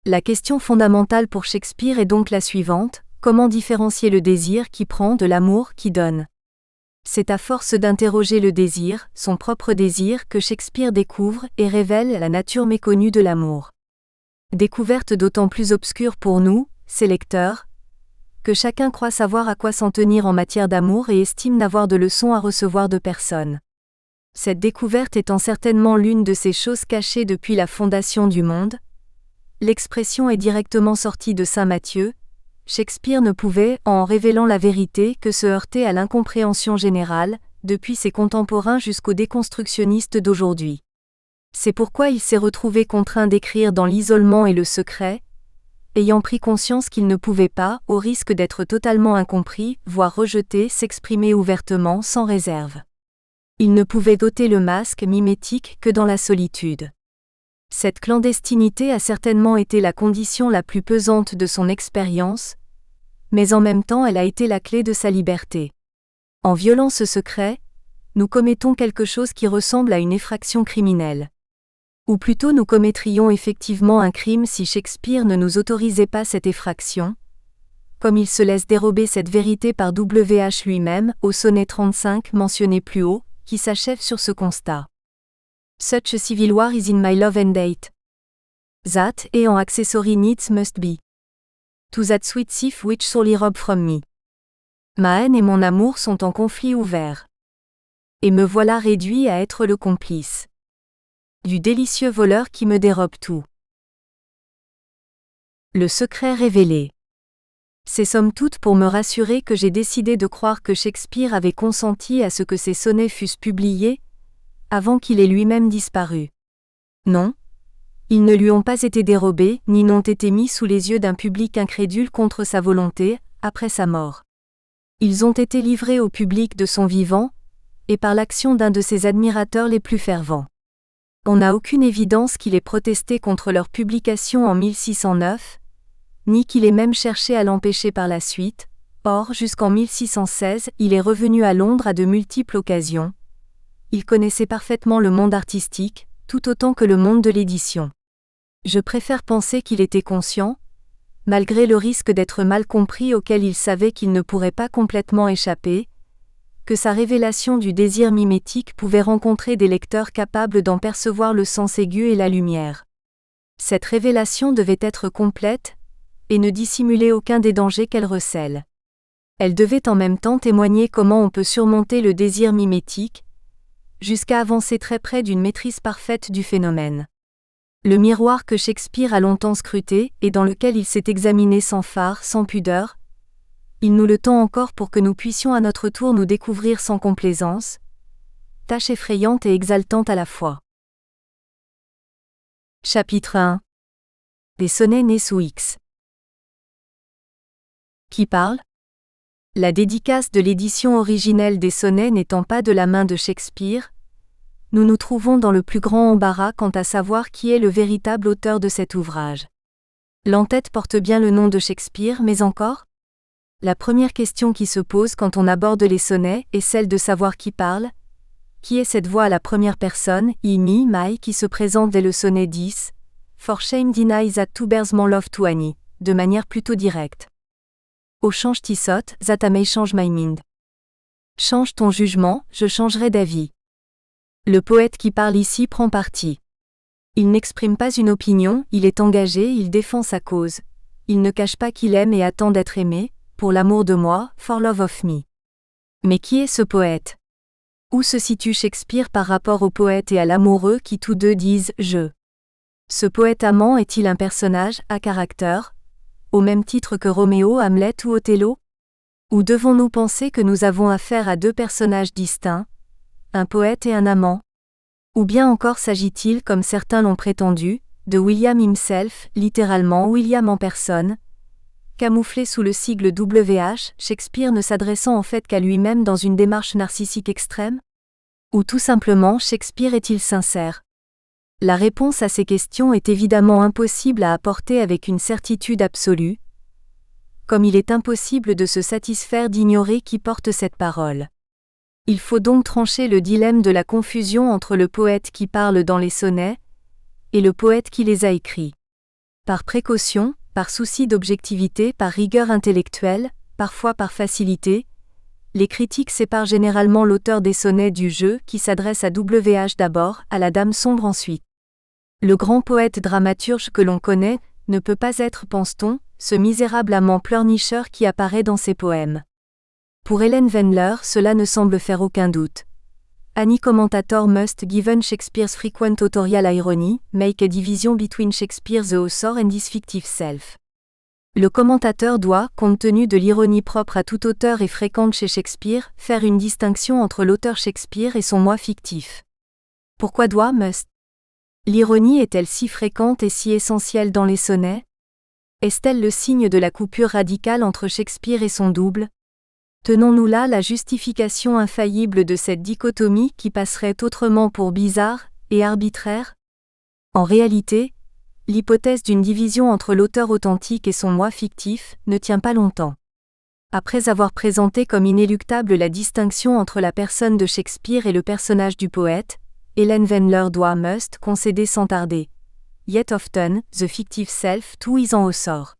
La question fondamentale pour Shakespeare est donc la suivante: comment différencier le désir qui prend de l'amour qui donne? C'est à force d'interroger le désir, son propre désir, que Shakespeare découvre et révèle la nature méconnue de l'amour. Découverte d'autant plus obscure pour nous, ses lecteurs, que chacun croit savoir à quoi s'en tenir en matière d'amour et estime n'avoir de leçons à recevoir de personne. Cette découverte étant certainement l'une de ces choses cachées depuis la fondation du monde, l'expression est directement sortie de saint Matthieu. Shakespeare ne pouvait, en révélant la vérité, que se heurter à l'incompréhension générale, depuis ses contemporains jusqu'aux déconstructionnistes d'aujourd'hui. C'est pourquoi il s'est retrouvé contraint d'écrire dans l'isolement et le secret, ayant pris conscience qu'il ne pouvait pas, au risque d'être totalement incompris, voire rejeté, s'exprimer ouvertement, sans réserve. Il ne pouvait doter le masque mimétique que dans la solitude. Cette clandestinité a certainement été la condition la plus pesante de son expérience, mais en même temps elle a été la clé de sa liberté. En violant ce secret, nous commettons quelque chose qui ressemble à une effraction criminelle. Ou plutôt nous commettrions effectivement un crime si Shakespeare ne nous autorisait pas cette effraction, comme il se laisse dérober cette vérité par WH lui-même, au sonnet 35 mentionné plus haut, qui s'achève sur ce constat. Such a civil war is in my love and hate. That, et en accessory needs must be. To that sweet thief which sorely robbed from me. Ma haine et mon amour sont en conflit ouvert. Et me voilà réduit à être le complice du délicieux voleur qui me dérobe tout. Le secret révélé. C'est somme toute pour me rassurer que j'ai décidé de croire que Shakespeare avait consenti à ce que ses sonnets fussent publiés, avant qu'il ait lui-même disparu. Non, ils ne lui ont pas été dérobés, ni n'ont été mis sous les yeux d'un public incrédule contre sa volonté, après sa mort. Ils ont été livrés au public de son vivant, et par l'action d'un de ses admirateurs les plus fervents. On n'a aucune évidence qu'il ait protesté contre leur publication en 1609, ni qu'il ait même cherché à l'empêcher par la suite. Or, jusqu'en 1616, il est revenu à Londres à de multiples occasions. Il connaissait parfaitement le monde artistique, tout autant que le monde de l'édition. Je préfère penser qu'il était conscient, malgré le risque d'être mal compris auquel il savait qu'il ne pourrait pas complètement échapper, que sa révélation du désir mimétique pouvait rencontrer des lecteurs capables d'en percevoir le sens aigu et la lumière. Cette révélation devait être complète, et ne dissimuler aucun des dangers qu'elle recèle. Elle devait en même temps témoigner comment on peut surmonter le désir mimétique, jusqu'à avancer très près d'une maîtrise parfaite du phénomène. Le miroir que Shakespeare a longtemps scruté, et dans lequel il s'est examiné sans fard, sans pudeur, il nous le tend encore pour que nous puissions à notre tour nous découvrir sans complaisance, tâche effrayante et exaltante à la fois. Chapitre 1. Des sonnets nés sous X. Qui parle ? La dédicace de l'édition originelle des sonnets n'étant pas de la main de Shakespeare, nous nous trouvons dans le plus grand embarras quant à savoir qui est le véritable auteur de cet ouvrage. L'en-tête porte bien le nom de Shakespeare, mais encore ? La première question qui se pose quand on aborde les sonnets est celle de savoir qui parle. Qui est cette voix à la première personne, me, my, qui se présente dès le sonnet 10, For shame deny that two bears more love to Annie, de manière plutôt directe. Oh change Tissot, that I may change my mind. Change ton jugement, je changerai d'avis. Le poète qui parle ici prend parti. Il n'exprime pas une opinion, il est engagé, il défend sa cause. Il ne cache pas qu'il aime et attend d'être aimé, pour l'amour de moi, for love of me. Mais qui est ce poète ? Où se situe Shakespeare par rapport au poète et à l'amoureux qui tous deux disent « je ». Ce poète amant est-il un personnage à caractère, au même titre que Roméo, Hamlet ou Othello ? Ou devons-nous penser que nous avons affaire à deux personnages distincts, un poète et un amant ? Ou bien encore s'agit-il, comme certains l'ont prétendu, de William himself, littéralement William en personne, camouflé sous le sigle WH, Shakespeare ne s'adressant en fait qu'à lui-même dans une démarche narcissique extrême ? Ou tout simplement Shakespeare est-il sincère ? La réponse à ces questions est évidemment impossible à apporter avec une certitude absolue, comme il est impossible de se satisfaire d'ignorer qui porte cette parole. Il faut donc trancher le dilemme de la confusion entre le poète qui parle dans les sonnets et le poète qui les a écrits. Par précaution, par souci d'objectivité, par rigueur intellectuelle, parfois par facilité, les critiques séparent généralement l'auteur des sonnets du jeu qui s'adresse à WH d'abord, à la dame sombre ensuite. Le grand poète dramaturge que l'on connaît ne peut pas être, pense-t-on, ce misérable amant pleurnicheur qui apparaît dans ses poèmes. Pour Helen Wendler, cela ne semble faire aucun doute. Any commentator must, given Shakespeare's frequent authorial irony, make a division between Shakespeare the author and his fictive self. Le commentateur doit, compte tenu de l'ironie propre à tout auteur et fréquente chez Shakespeare, faire une distinction entre l'auteur Shakespeare et son moi fictif. Pourquoi doit must ? L'ironie est-elle si fréquente et si essentielle dans les sonnets ? Est-elle le signe de la coupure radicale entre Shakespeare et son double ? Tenons-nous là la justification infaillible de cette dichotomie qui passerait autrement pour bizarre et arbitraire ? En réalité, l'hypothèse d'une division entre l'auteur authentique et son moi fictif ne tient pas longtemps. Après avoir présenté comme inéluctable la distinction entre la personne de Shakespeare et le personnage du poète, Helen Wendler doit must concéder sans tarder. Yet often, the fictive self too is an author.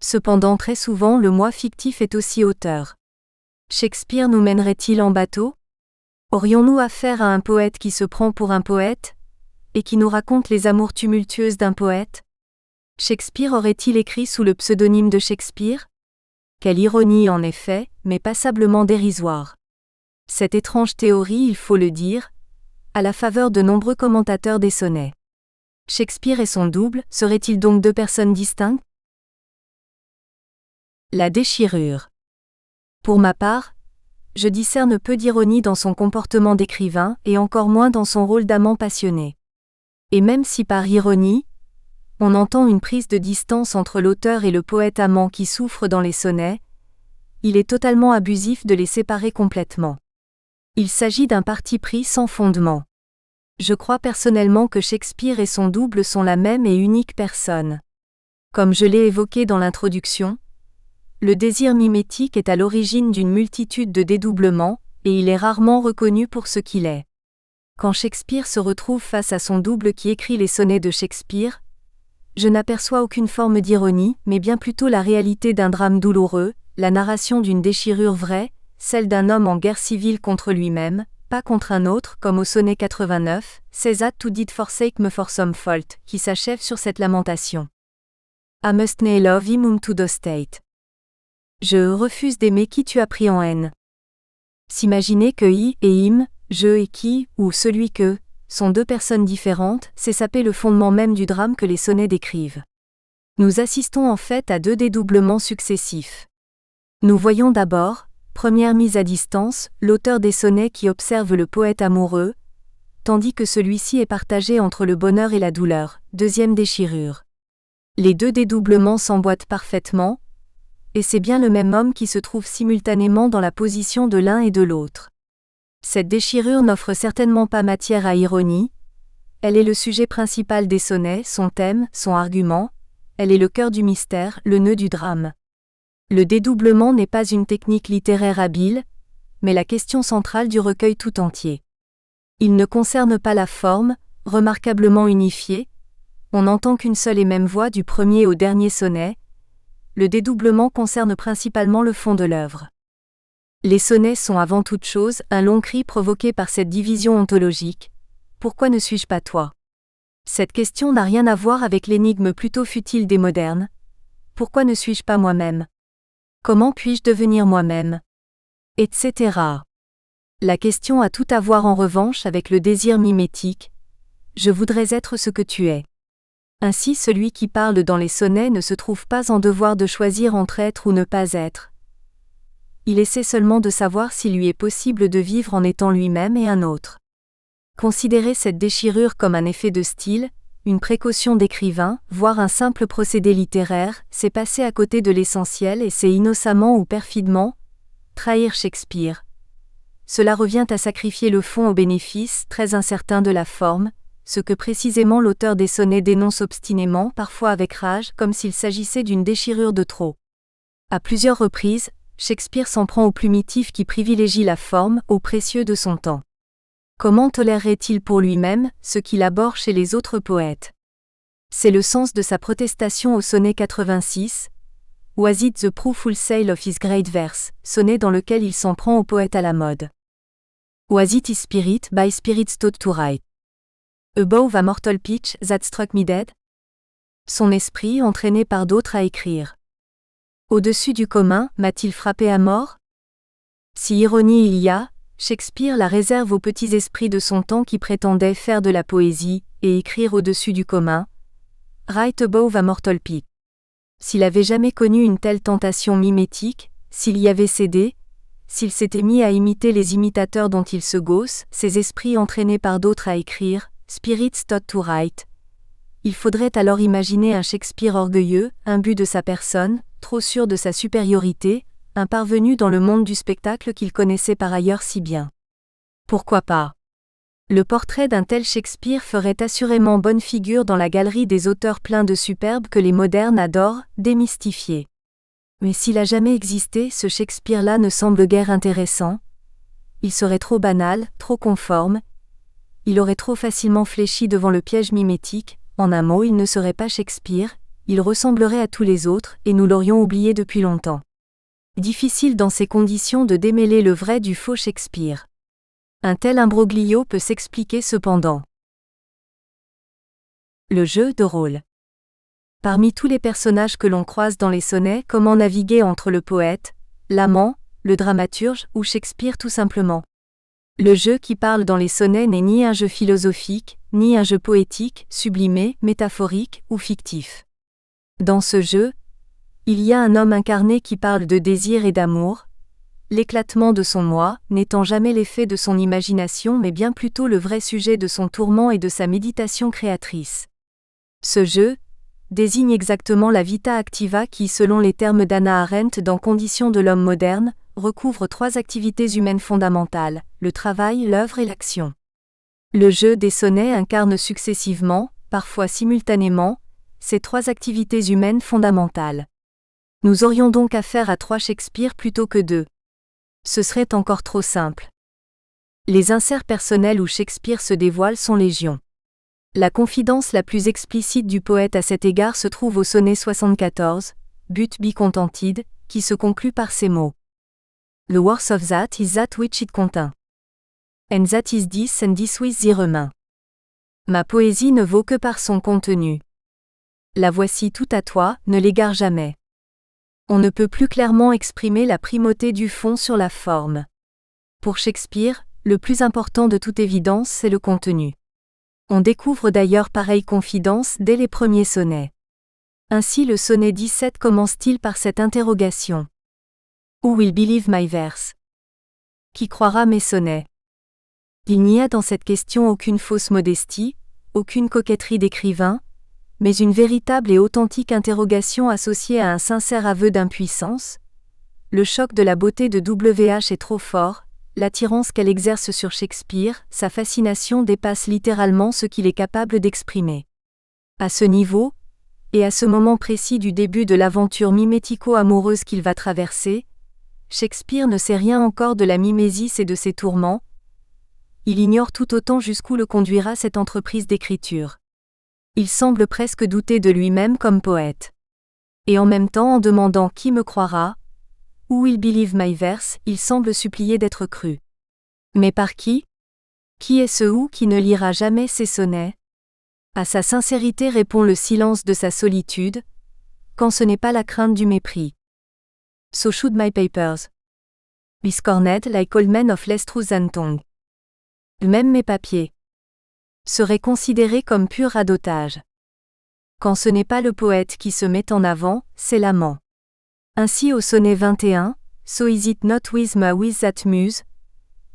Cependant très souvent le moi fictif est aussi auteur. Shakespeare nous mènerait-il en bateau ? Aurions-nous affaire à un poète qui se prend pour un poète, et qui nous raconte les amours tumultueuses d'un poète ? Shakespeare aurait-il écrit sous le pseudonyme de Shakespeare ? Quelle ironie en effet, mais passablement dérisoire. Cette étrange théorie, il faut le dire, à la faveur de nombreux commentateurs des sonnets. Shakespeare et son double, seraient-ils donc deux personnes distinctes ? La déchirure. Pour ma part, je discerne peu d'ironie dans son comportement d'écrivain et encore moins dans son rôle d'amant passionné. Et même si par ironie, on entend une prise de distance entre l'auteur et le poète amant qui souffre dans les sonnets, il est totalement abusif de les séparer complètement. Il s'agit d'un parti pris sans fondement. Je crois personnellement que Shakespeare et son double sont la même et unique personne. Comme je l'ai évoqué dans l'introduction, le désir mimétique est à l'origine d'une multitude de dédoublements, et il est rarement reconnu pour ce qu'il est. Quand Shakespeare se retrouve face à son double qui écrit les sonnets de Shakespeare, je n'aperçois aucune forme d'ironie, mais bien plutôt la réalité d'un drame douloureux, la narration d'une déchirure vraie, celle d'un homme en guerre civile contre lui-même, pas contre un autre, comme au sonnet 89, Says that to did forsake me for some fault, qui s'achève sur cette lamentation. I must nae love him whom to do state. Je refuse d'aimer qui tu as pris en haine. S'imaginer que I et him, je et qui, ou celui que, sont deux personnes différentes, c'est saper le fondement même du drame que les sonnets décrivent. Nous assistons en fait à deux dédoublements successifs. Nous voyons d'abord, première mise à distance, l'auteur des sonnets qui observe le poète amoureux, tandis que celui-ci est partagé entre le bonheur et la douleur, deuxième déchirure. Les deux dédoublements s'emboîtent parfaitement, et c'est bien le même homme qui se trouve simultanément dans la position de l'un et de l'autre. Cette déchirure n'offre certainement pas matière à ironie, elle est le sujet principal des sonnets, son thème, son argument, elle est le cœur du mystère, le nœud du drame. Le dédoublement n'est pas une technique littéraire habile, mais la question centrale du recueil tout entier. Il ne concerne pas la forme, remarquablement unifiée, on n'entend qu'une seule et même voix du premier au dernier sonnet. Le dédoublement concerne principalement le fond de l'œuvre. Les sonnets sont avant toute chose un long cri provoqué par cette division ontologique. Pourquoi ne suis-je pas toi ? Cette question n'a rien à voir avec l'énigme plutôt futile des modernes. Pourquoi ne suis-je pas moi-même ? Comment puis-je devenir moi-même ? Etc. La question a tout à voir en revanche avec le désir mimétique. Je voudrais être ce que tu es. Ainsi celui qui parle dans les sonnets ne se trouve pas en devoir de choisir entre être ou ne pas être. Il essaie seulement de savoir s'il lui est possible de vivre en étant lui-même et un autre. Considérer cette déchirure comme un effet de style, une précaution d'écrivain, voire un simple procédé littéraire, c'est passer à côté de l'essentiel et c'est innocemment ou perfidement trahir Shakespeare. Cela revient à sacrifier le fond au bénéfice très incertain de la forme, ce que précisément l'auteur des sonnets dénonce obstinément, parfois avec rage, comme s'il s'agissait d'une déchirure de trop. À plusieurs reprises, Shakespeare s'en prend au plumitif qui privilégie la forme, au précieux de son temps. Comment tolérerait-il pour lui-même ce qu'il abhorre chez les autres poètes ? C'est le sens de sa protestation au sonnet 86, Was it the proof wholesale of his great verse, sonnet dans lequel il s'en prend au poète à la mode. Was it his spirit by spirits taught to write? Above a mortal pitch that struck me dead? Son esprit entraîné par d'autres à écrire. Au-dessus du commun, m'a-t-il frappé à mort? Si ironie il y a, Shakespeare la réserve aux petits esprits de son temps qui prétendaient faire de la poésie, et écrire au-dessus du commun. Write above a mortal pitch. S'il avait jamais connu une telle tentation mimétique, s'il y avait cédé, s'il s'était mis à imiter les imitateurs dont il se gausse, ces esprits entraînés par d'autres à écrire, spirits taught to write. Il faudrait alors imaginer un Shakespeare orgueilleux, imbu de sa personne, trop sûr de sa supériorité, un parvenu dans le monde du spectacle qu'il connaissait par ailleurs si bien. Pourquoi pas ? Le portrait d'un tel Shakespeare ferait assurément bonne figure dans la galerie des auteurs pleins de superbe que les modernes adorent démystifier. Mais s'il a jamais existé, ce Shakespeare-là ne semble guère intéressant. Il serait trop banal, trop conforme. Il aurait trop facilement fléchi devant le piège mimétique. En un mot, il ne serait pas Shakespeare, il ressemblerait à tous les autres, et nous l'aurions oublié depuis longtemps. Difficile dans ces conditions de démêler le vrai du faux Shakespeare. Un tel imbroglio peut s'expliquer cependant. Le jeu de rôle. Parmi tous les personnages que l'on croise dans les sonnets, comment naviguer entre le poète, l'amant, le dramaturge ou Shakespeare tout simplement? Le jeu qui parle dans les sonnets n'est ni un jeu philosophique, ni un jeu poétique, sublimé, métaphorique ou fictif. Dans ce jeu, il y a un homme incarné qui parle de désir et d'amour, l'éclatement de son moi, n'étant jamais l'effet de son imagination mais bien plutôt le vrai sujet de son tourment et de sa méditation créatrice. Ce jeu désigne exactement la vita activa qui, selon les termes d'Hannah Arendt dans Conditions de l'homme moderne, recouvre 3 activités humaines fondamentales, le travail, l'œuvre et l'action. Le jeu des sonnets incarne successivement, parfois simultanément, ces 3 activités humaines fondamentales. Nous aurions donc affaire à 3 Shakespeare plutôt que 2. Ce serait encore trop simple. Les inserts personnels où Shakespeare se dévoile sont légion. La confidence la plus explicite du poète à cet égard se trouve au sonnet 74, But be contented, qui se conclut par ces mots. The worth of that is that which it contain. And that is this and this with the remain. Ma poésie ne vaut que par son contenu. La voici tout à toi, ne l'égare jamais. On ne peut plus clairement exprimer la primauté du fond sur la forme. Pour Shakespeare, le plus important de toute évidence, c'est le contenu. On découvre d'ailleurs pareille confidence dès les premiers sonnets. Ainsi le sonnet 17 commence-t-il par cette interrogation. Who will believe my verse? Qui croira mes sonnets? Il n'y a dans cette question aucune fausse modestie, aucune coquetterie d'écrivain, mais une véritable et authentique interrogation associée à un sincère aveu d'impuissance. Le choc de la beauté de W.H. est trop fort, l'attirance qu'elle exerce sur Shakespeare, sa fascination dépasse littéralement ce qu'il est capable d'exprimer. À ce niveau, et à ce moment précis du début de l'aventure mimético-amoureuse qu'il va traverser, Shakespeare ne sait rien encore de la mimésis et de ses tourments. Il ignore tout autant jusqu'où le conduira cette entreprise d'écriture. Il semble presque douter de lui-même comme poète. Et en même temps, en demandant qui me croira, Who will believe my verse, il semble supplier d'être cru. Mais par qui? Qui est ce Who qui ne lira jamais ses sonnets? À sa sincérité répond le silence de sa solitude, quand ce n'est pas la crainte du mépris. So should my papers be scorned like old men of less truth than tongue. Même mes papiers seraient considérés comme pur radotage. Quand ce n'est pas le poète qui se met en avant, c'est l'amant. Ainsi au sonnet 21, So is it not with me with that muse,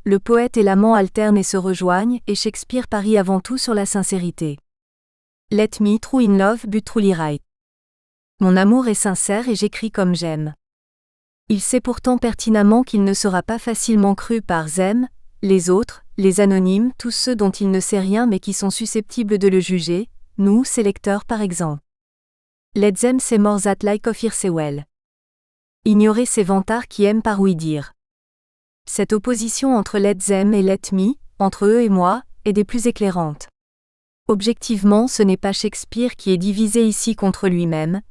le poète et l'amant alternent et se rejoignent, et Shakespeare parie avant tout sur la sincérité. Let me true in love but truly write. Mon amour est sincère et j'écris comme j'aime. Il sait pourtant pertinemment qu'il ne sera pas facilement cru par them, les autres, les anonymes, tous ceux dont il ne sait rien mais qui sont susceptibles de le juger, nous, ses lecteurs par exemple. Let them say more that like of hear well. Ignorer ces vantards qui aiment par ouï dire. Cette opposition entre let them et let me, entre eux et moi, est des plus éclairantes. Objectivement, ce n'est pas Shakespeare qui est divisé ici contre lui-même.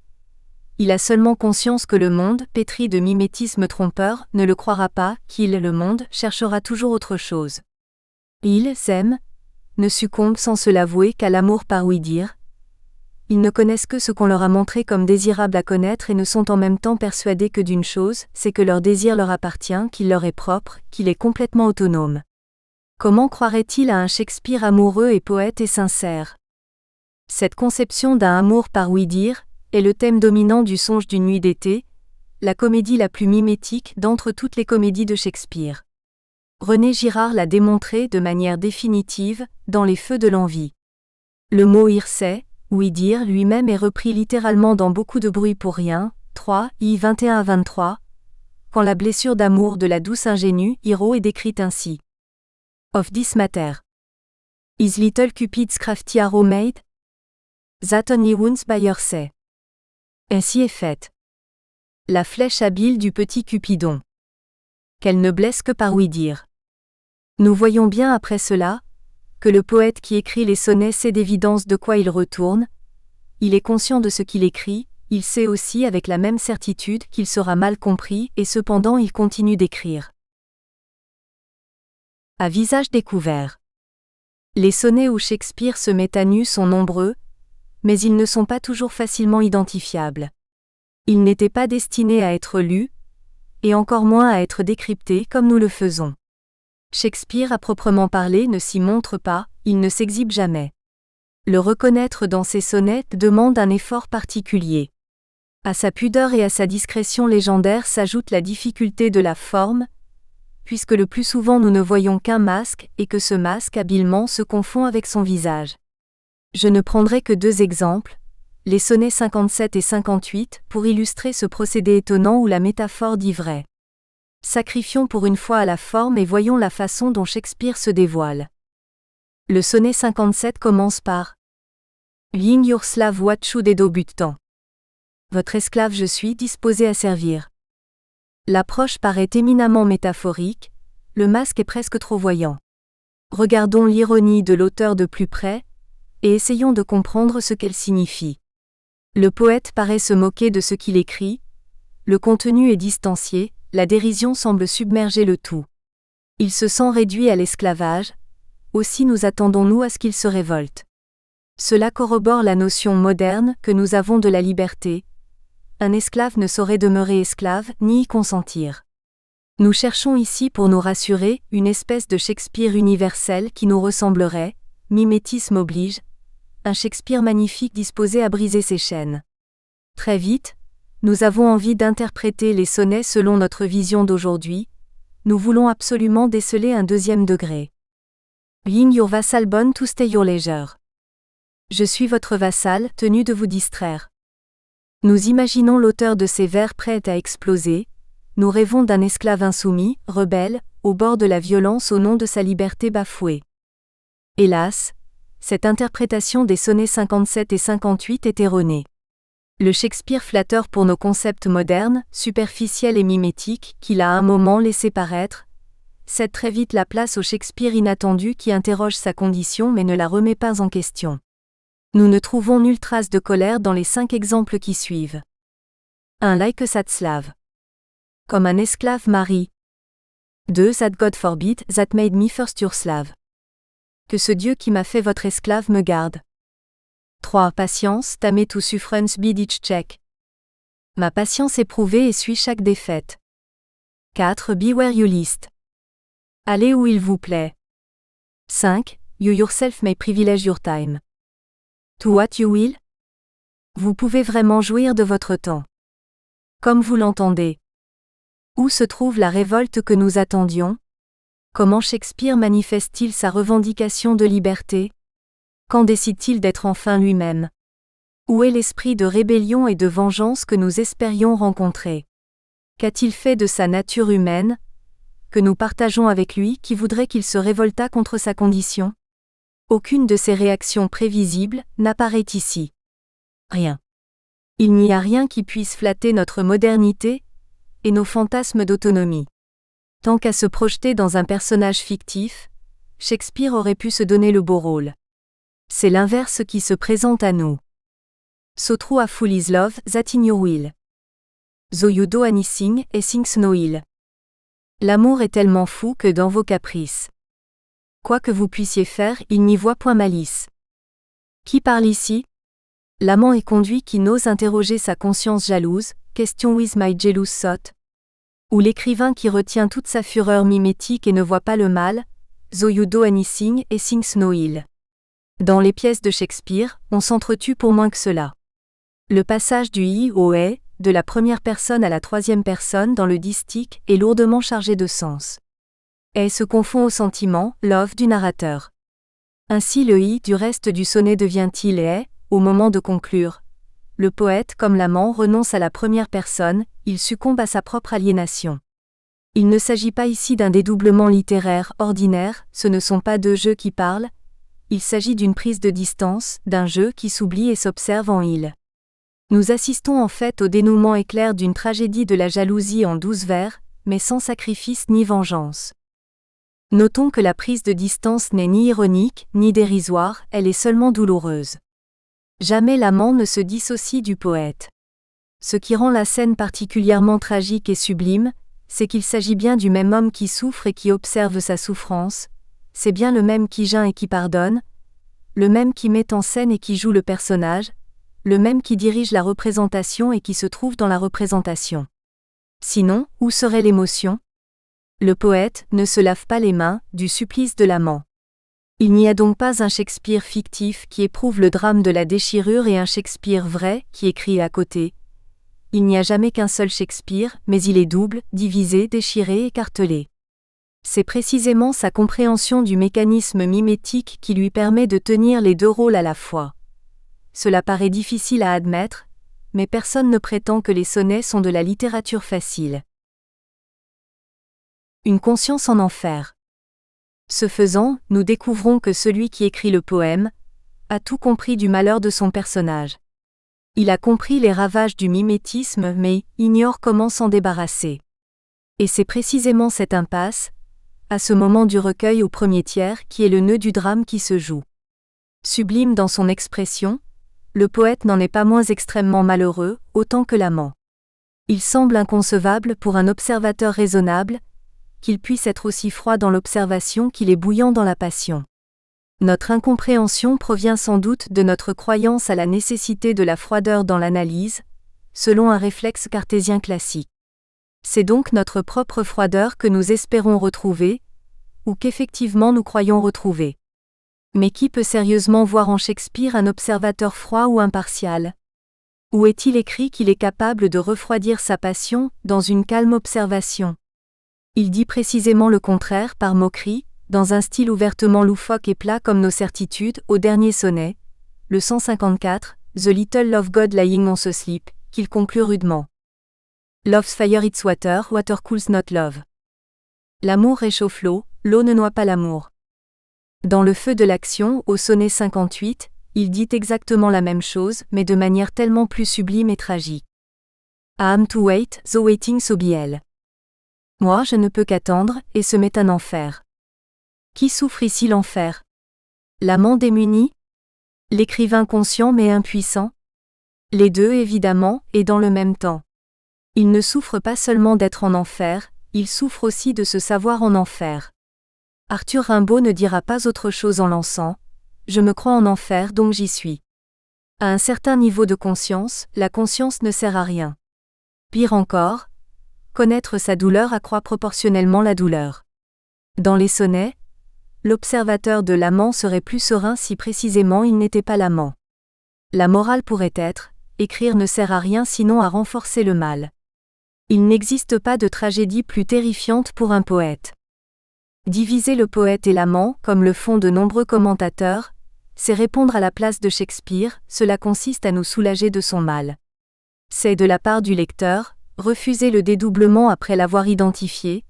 Il a seulement conscience que le monde, pétri de mimétisme trompeur, ne le croira pas, qu'il, le monde, cherchera toujours autre chose. Ils s'aiment, ne succombent sans se l'avouer qu'à l'amour par ouï dire. Ils ne connaissent que ce qu'on leur a montré comme désirable à connaître et ne sont en même temps persuadés que d'une chose, c'est que leur désir leur appartient, qu'il leur est propre, qu'il est complètement autonome. Comment croirait-il à un Shakespeare amoureux et poète et sincère? Cette conception d'un amour par ouï dire est le thème dominant du Songe d'une nuit d'été, la comédie la plus mimétique d'entre toutes les comédies de Shakespeare. René Girard l'a démontré de manière définitive dans Les Feux de l'envie. Le mot hearsay, ouï dire lui-même est repris littéralement dans Beaucoup de bruit pour rien, 3, I 21-23, quand la blessure d'amour de la douce ingénue, Hiro, est décrite ainsi. Of this matter. Is little Cupid's crafty arrow made? That only wounds by hearsay. Ainsi est faite la flèche habile du petit Cupidon. Qu'elle ne blesse que par ouï dire. Nous voyons bien après cela, que le poète qui écrit les sonnets sait d'évidence de quoi il retourne, il est conscient de ce qu'il écrit, il sait aussi avec la même certitude qu'il sera mal compris et cependant il continue d'écrire. À visage découvert. Les sonnets où Shakespeare se met à nu sont nombreux, mais ils ne sont pas toujours facilement identifiables. Ils n'étaient pas destinés à être lus, et encore moins à être décryptés comme nous le faisons. Shakespeare à proprement parler ne s'y montre pas, il ne s'exhibe jamais. Le reconnaître dans ses sonnets demande un effort particulier. À sa pudeur et à sa discrétion légendaire s'ajoute la difficulté de la forme, puisque le plus souvent nous ne voyons qu'un masque et que ce masque habilement se confond avec son visage. Je ne prendrai que 2 exemples, les sonnets 57 et 58, pour illustrer ce procédé étonnant où la métaphore dit vrai. Sacrifions pour une fois à la forme et voyons la façon dont Shakespeare se dévoile. Le sonnet 57 commence par Ying your slave wachu dedo buttan. Votre esclave je suis disposé à servir. L'approche paraît éminemment métaphorique, le masque est presque trop voyant. Regardons l'ironie de l'auteur de plus près, et essayons de comprendre ce qu'elle signifie. Le poète paraît se moquer de ce qu'il écrit, le contenu est distancié, la dérision semble submerger le tout. Il se sent réduit à l'esclavage, aussi nous attendons-nous à ce qu'il se révolte. Cela corrobore la notion moderne que nous avons de la liberté. Un esclave ne saurait demeurer esclave ni y consentir. Nous cherchons ici pour nous rassurer une espèce de Shakespeare universel qui nous ressemblerait, mimétisme oblige, un Shakespeare magnifique disposé à briser ses chaînes. Très vite, nous avons envie d'interpréter les sonnets selon notre vision d'aujourd'hui, nous voulons absolument déceler un deuxième degré. Being your vassal born to stay your leisure. Je suis votre vassal, tenu de vous distraire. Nous imaginons l'auteur de ces vers prêt à exploser, nous rêvons d'un esclave insoumis, rebelle, au bord de la violence au nom de sa liberté bafouée. Hélas, cette interprétation des sonnets 57 et 58 est erronée. Le Shakespeare flatteur pour nos concepts modernes, superficiels et mimétiques, qu'il a à un moment laissé paraître, cède très vite la place au Shakespeare inattendu qui interroge sa condition mais ne la remet pas en question. Nous ne trouvons nulle trace de colère dans les 5 exemples qui suivent. 1. Like a sad slave. Comme un esclave Marie. 2. That God forbid, that made me first your slave. Que ce Dieu qui m'a fait votre esclave me garde. 3. Patience, tame to sufferance bid each check. Ma patience éprouvée essuie chaque défaite. 4. Be where you list. Allez où il vous plaît. 5. You yourself may privilege your time. To what you will? Vous pouvez vraiment jouir de votre temps. Comme vous l'entendez. Où se trouve la révolte que nous attendions? Comment Shakespeare manifeste-t-il sa revendication de liberté? Quand décide-t-il d'être enfin lui-même? Où est l'esprit de rébellion et de vengeance que nous espérions rencontrer? Qu'a-t-il fait de sa nature humaine, que nous partageons avec lui, qui voudrait qu'il se révoltât contre sa condition? Aucune de ces réactions prévisibles n'apparaît ici. Rien. Il n'y a rien qui puisse flatter notre modernité et nos fantasmes d'autonomie. Tant qu'à se projeter dans un personnage fictif, Shakespeare aurait pu se donner le beau rôle. C'est l'inverse qui se présente à nous. So true a fool is love that in your will. Though you do anything, et things no ill. L'amour est tellement fou que dans vos caprices. Quoi que vous puissiez faire, il n'y voit point malice. Qui parle ici? L'amant éconduit qui n'ose interroger sa conscience jalouse, question with my jealous thought. Ou l'écrivain qui retient toute sa fureur mimétique et ne voit pas le mal, though you do anything et things no ill. Dans les pièces de Shakespeare, on s'entretue pour moins que cela. Le passage du I au est, de la première personne à la troisième personne dans le distique, est lourdement chargé de sens. Et se confond au sentiment, love du narrateur. Ainsi le I du reste du sonnet devient-il est, au moment de conclure. Le poète, comme l'amant, renonce à la première personne, il succombe à sa propre aliénation. Il ne s'agit pas ici d'un dédoublement littéraire ordinaire, ce ne sont pas deux jeux qui parlent, il s'agit d'une prise de distance, d'un jeu qui s'oublie et s'observe en il. Nous assistons en fait au dénouement éclair d'une tragédie de la jalousie en 12 vers, mais sans sacrifice ni vengeance. Notons que la prise de distance n'est ni ironique, ni dérisoire, elle est seulement douloureuse. Jamais l'amant ne se dissocie du poète. Ce qui rend la scène particulièrement tragique et sublime, c'est qu'il s'agit bien du même homme qui souffre et qui observe sa souffrance, c'est bien le même qui geint et qui pardonne, le même qui met en scène et qui joue le personnage, le même qui dirige la représentation et qui se trouve dans la représentation. Sinon, où serait l'émotion? Le poète ne se lave pas les mains du supplice de l'amant. Il n'y a donc pas un Shakespeare fictif qui éprouve le drame de la déchirure et un Shakespeare vrai qui écrit à côté. Il n'y a jamais qu'un seul Shakespeare, mais il est double, divisé, déchiré, écartelé. C'est précisément sa compréhension du mécanisme mimétique qui lui permet de tenir les deux rôles à la fois. Cela paraît difficile à admettre, mais personne ne prétend que les sonnets sont de la littérature facile. Une conscience en enfer. Ce faisant, nous découvrons que celui qui écrit le poème a tout compris du malheur de son personnage. Il a compris les ravages du mimétisme mais ignore comment s'en débarrasser. Et c'est précisément cette impasse, à ce moment du recueil au premier tiers, qui est le nœud du drame qui se joue. Sublime dans son expression, le poète n'en est pas moins extrêmement malheureux, autant que l'amant. Il semble inconcevable pour un observateur raisonnable, qu'il puisse être aussi froid dans l'observation qu'il est bouillant dans la passion. Notre incompréhension provient sans doute de notre croyance à la nécessité de la froideur dans l'analyse, selon un réflexe cartésien classique. C'est donc notre propre froideur que nous espérons retrouver, ou qu'effectivement nous croyons retrouver. Mais qui peut sérieusement voir en Shakespeare un observateur froid ou impartial ? Où est-il écrit qu'il est capable de refroidir sa passion dans une calme observation ? Il dit précisément le contraire par moquerie, dans un style ouvertement loufoque et plat comme nos certitudes, au dernier sonnet, le 154, The Little Love God Lying on the Sleep, qu'il conclut rudement. Love's fire it's water, water cools not love. L'amour réchauffe l'eau ne noie pas l'amour. Dans le feu de l'action, au sonnet 58, il dit exactement la même chose, mais de manière tellement plus sublime et tragique. I am to wait, the waiting so be hell. Moi je ne peux qu'attendre, et ce m'est un enfer. Qui souffre ici l'enfer ? L'amant démuni ? L'écrivain conscient mais impuissant ? Les deux évidemment, et dans le même temps. Il ne souffre pas seulement d'être en enfer, il souffre aussi de se savoir en enfer. Arthur Rimbaud ne dira pas autre chose en lançant « Je me crois en enfer donc j'y suis ». À un certain niveau de conscience, la conscience ne sert à rien. Pire encore, connaître sa douleur accroît proportionnellement la douleur. Dans les sonnets, l'observateur de l'amant serait plus serein si précisément il n'était pas l'amant. La morale pourrait être « Écrire ne sert à rien sinon à renforcer le mal ». Il n'existe pas de tragédie plus terrifiante pour un poète. Diviser le poète et l'amant, comme le font de nombreux commentateurs, c'est répondre à la place de Shakespeare, cela consiste à nous soulager de son mal. C'est de la part du lecteur, refuser le dédoublement après l'avoir identifié,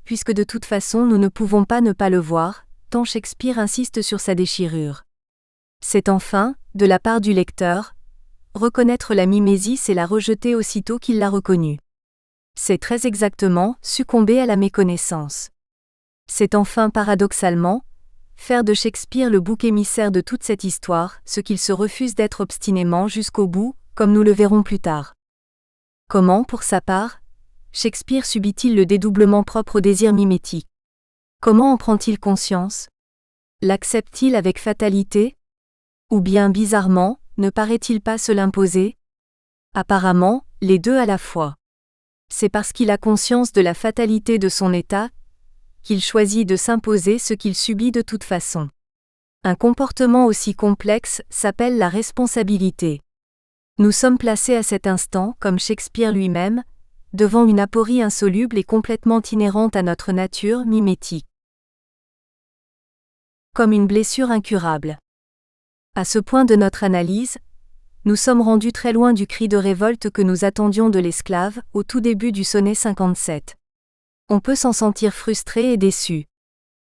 puisque de toute façon nous ne pouvons pas ne pas le voir, tant Shakespeare insiste sur sa déchirure. C'est enfin, de la part du lecteur, reconnaître la mimésis et la rejeter aussitôt qu'il l'a reconnue. C'est très exactement succomber à la méconnaissance. C'est enfin paradoxalement, faire de Shakespeare le bouc émissaire de toute cette histoire, ce qu'il se refuse d'être obstinément jusqu'au bout, comme nous le verrons plus tard. Comment, pour sa part, Shakespeare subit-il le dédoublement propre au désir mimétique ? Comment en prend-il conscience ? L'accepte-t-il avec fatalité ? Ou bien bizarrement, ne paraît-il pas se l'imposer ? Apparemment, les deux à la fois. C'est parce qu'il a conscience de la fatalité de son état qu'il choisit de s'imposer ce qu'il subit de toute façon. Un comportement aussi complexe s'appelle la responsabilité. Nous sommes placés à cet instant, comme Shakespeare lui-même, devant une aporie insoluble et complètement inhérente à notre nature mimétique. Comme une blessure incurable. À ce point de notre analyse, nous sommes rendus très loin du cri de révolte que nous attendions de l'esclave, au tout début du sonnet 57. On peut s'en sentir frustré et déçu.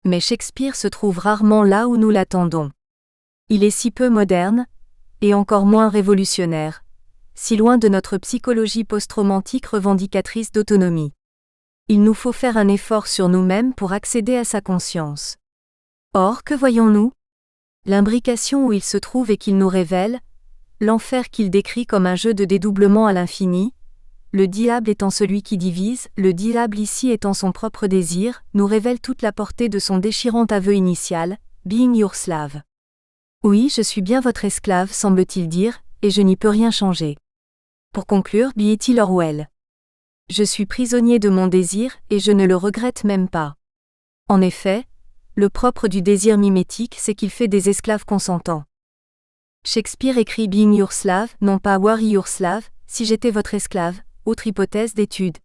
Mais Shakespeare se trouve rarement là où nous l'attendons. Il est si peu moderne, et encore moins révolutionnaire, si loin de notre psychologie post-romantique revendicatrice d'autonomie. Il nous faut faire un effort sur nous-mêmes pour accéder à sa conscience. Or, que voyons-nous ? L'imbrication où il se trouve et qu'il nous révèle, l'enfer qu'il décrit comme un jeu de dédoublement à l'infini, le diable étant celui qui divise, le diable ici étant son propre désir, nous révèle toute la portée de son déchirant aveu initial, « Being your slave ». Oui, je suis bien votre esclave, semble-t-il dire, et je n'y peux rien changer. Pour conclure, be it or well. Je suis prisonnier de mon désir, et je ne le regrette même pas. En effet, le propre du désir mimétique, c'est qu'il fait des esclaves consentants. Shakespeare écrit « Being your slave », non pas « Were your slave », si j'étais votre esclave. Autre hypothèse d'étude.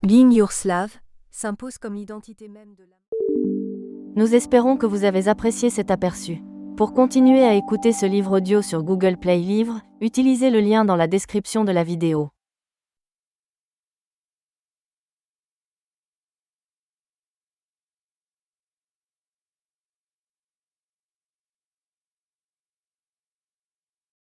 Being your slave s'impose comme l'identité même de l'âme. Nous espérons que vous avez apprécié cet aperçu. Pour continuer à écouter ce livre audio sur Google Play Livres, utilisez le lien dans la description de la vidéo.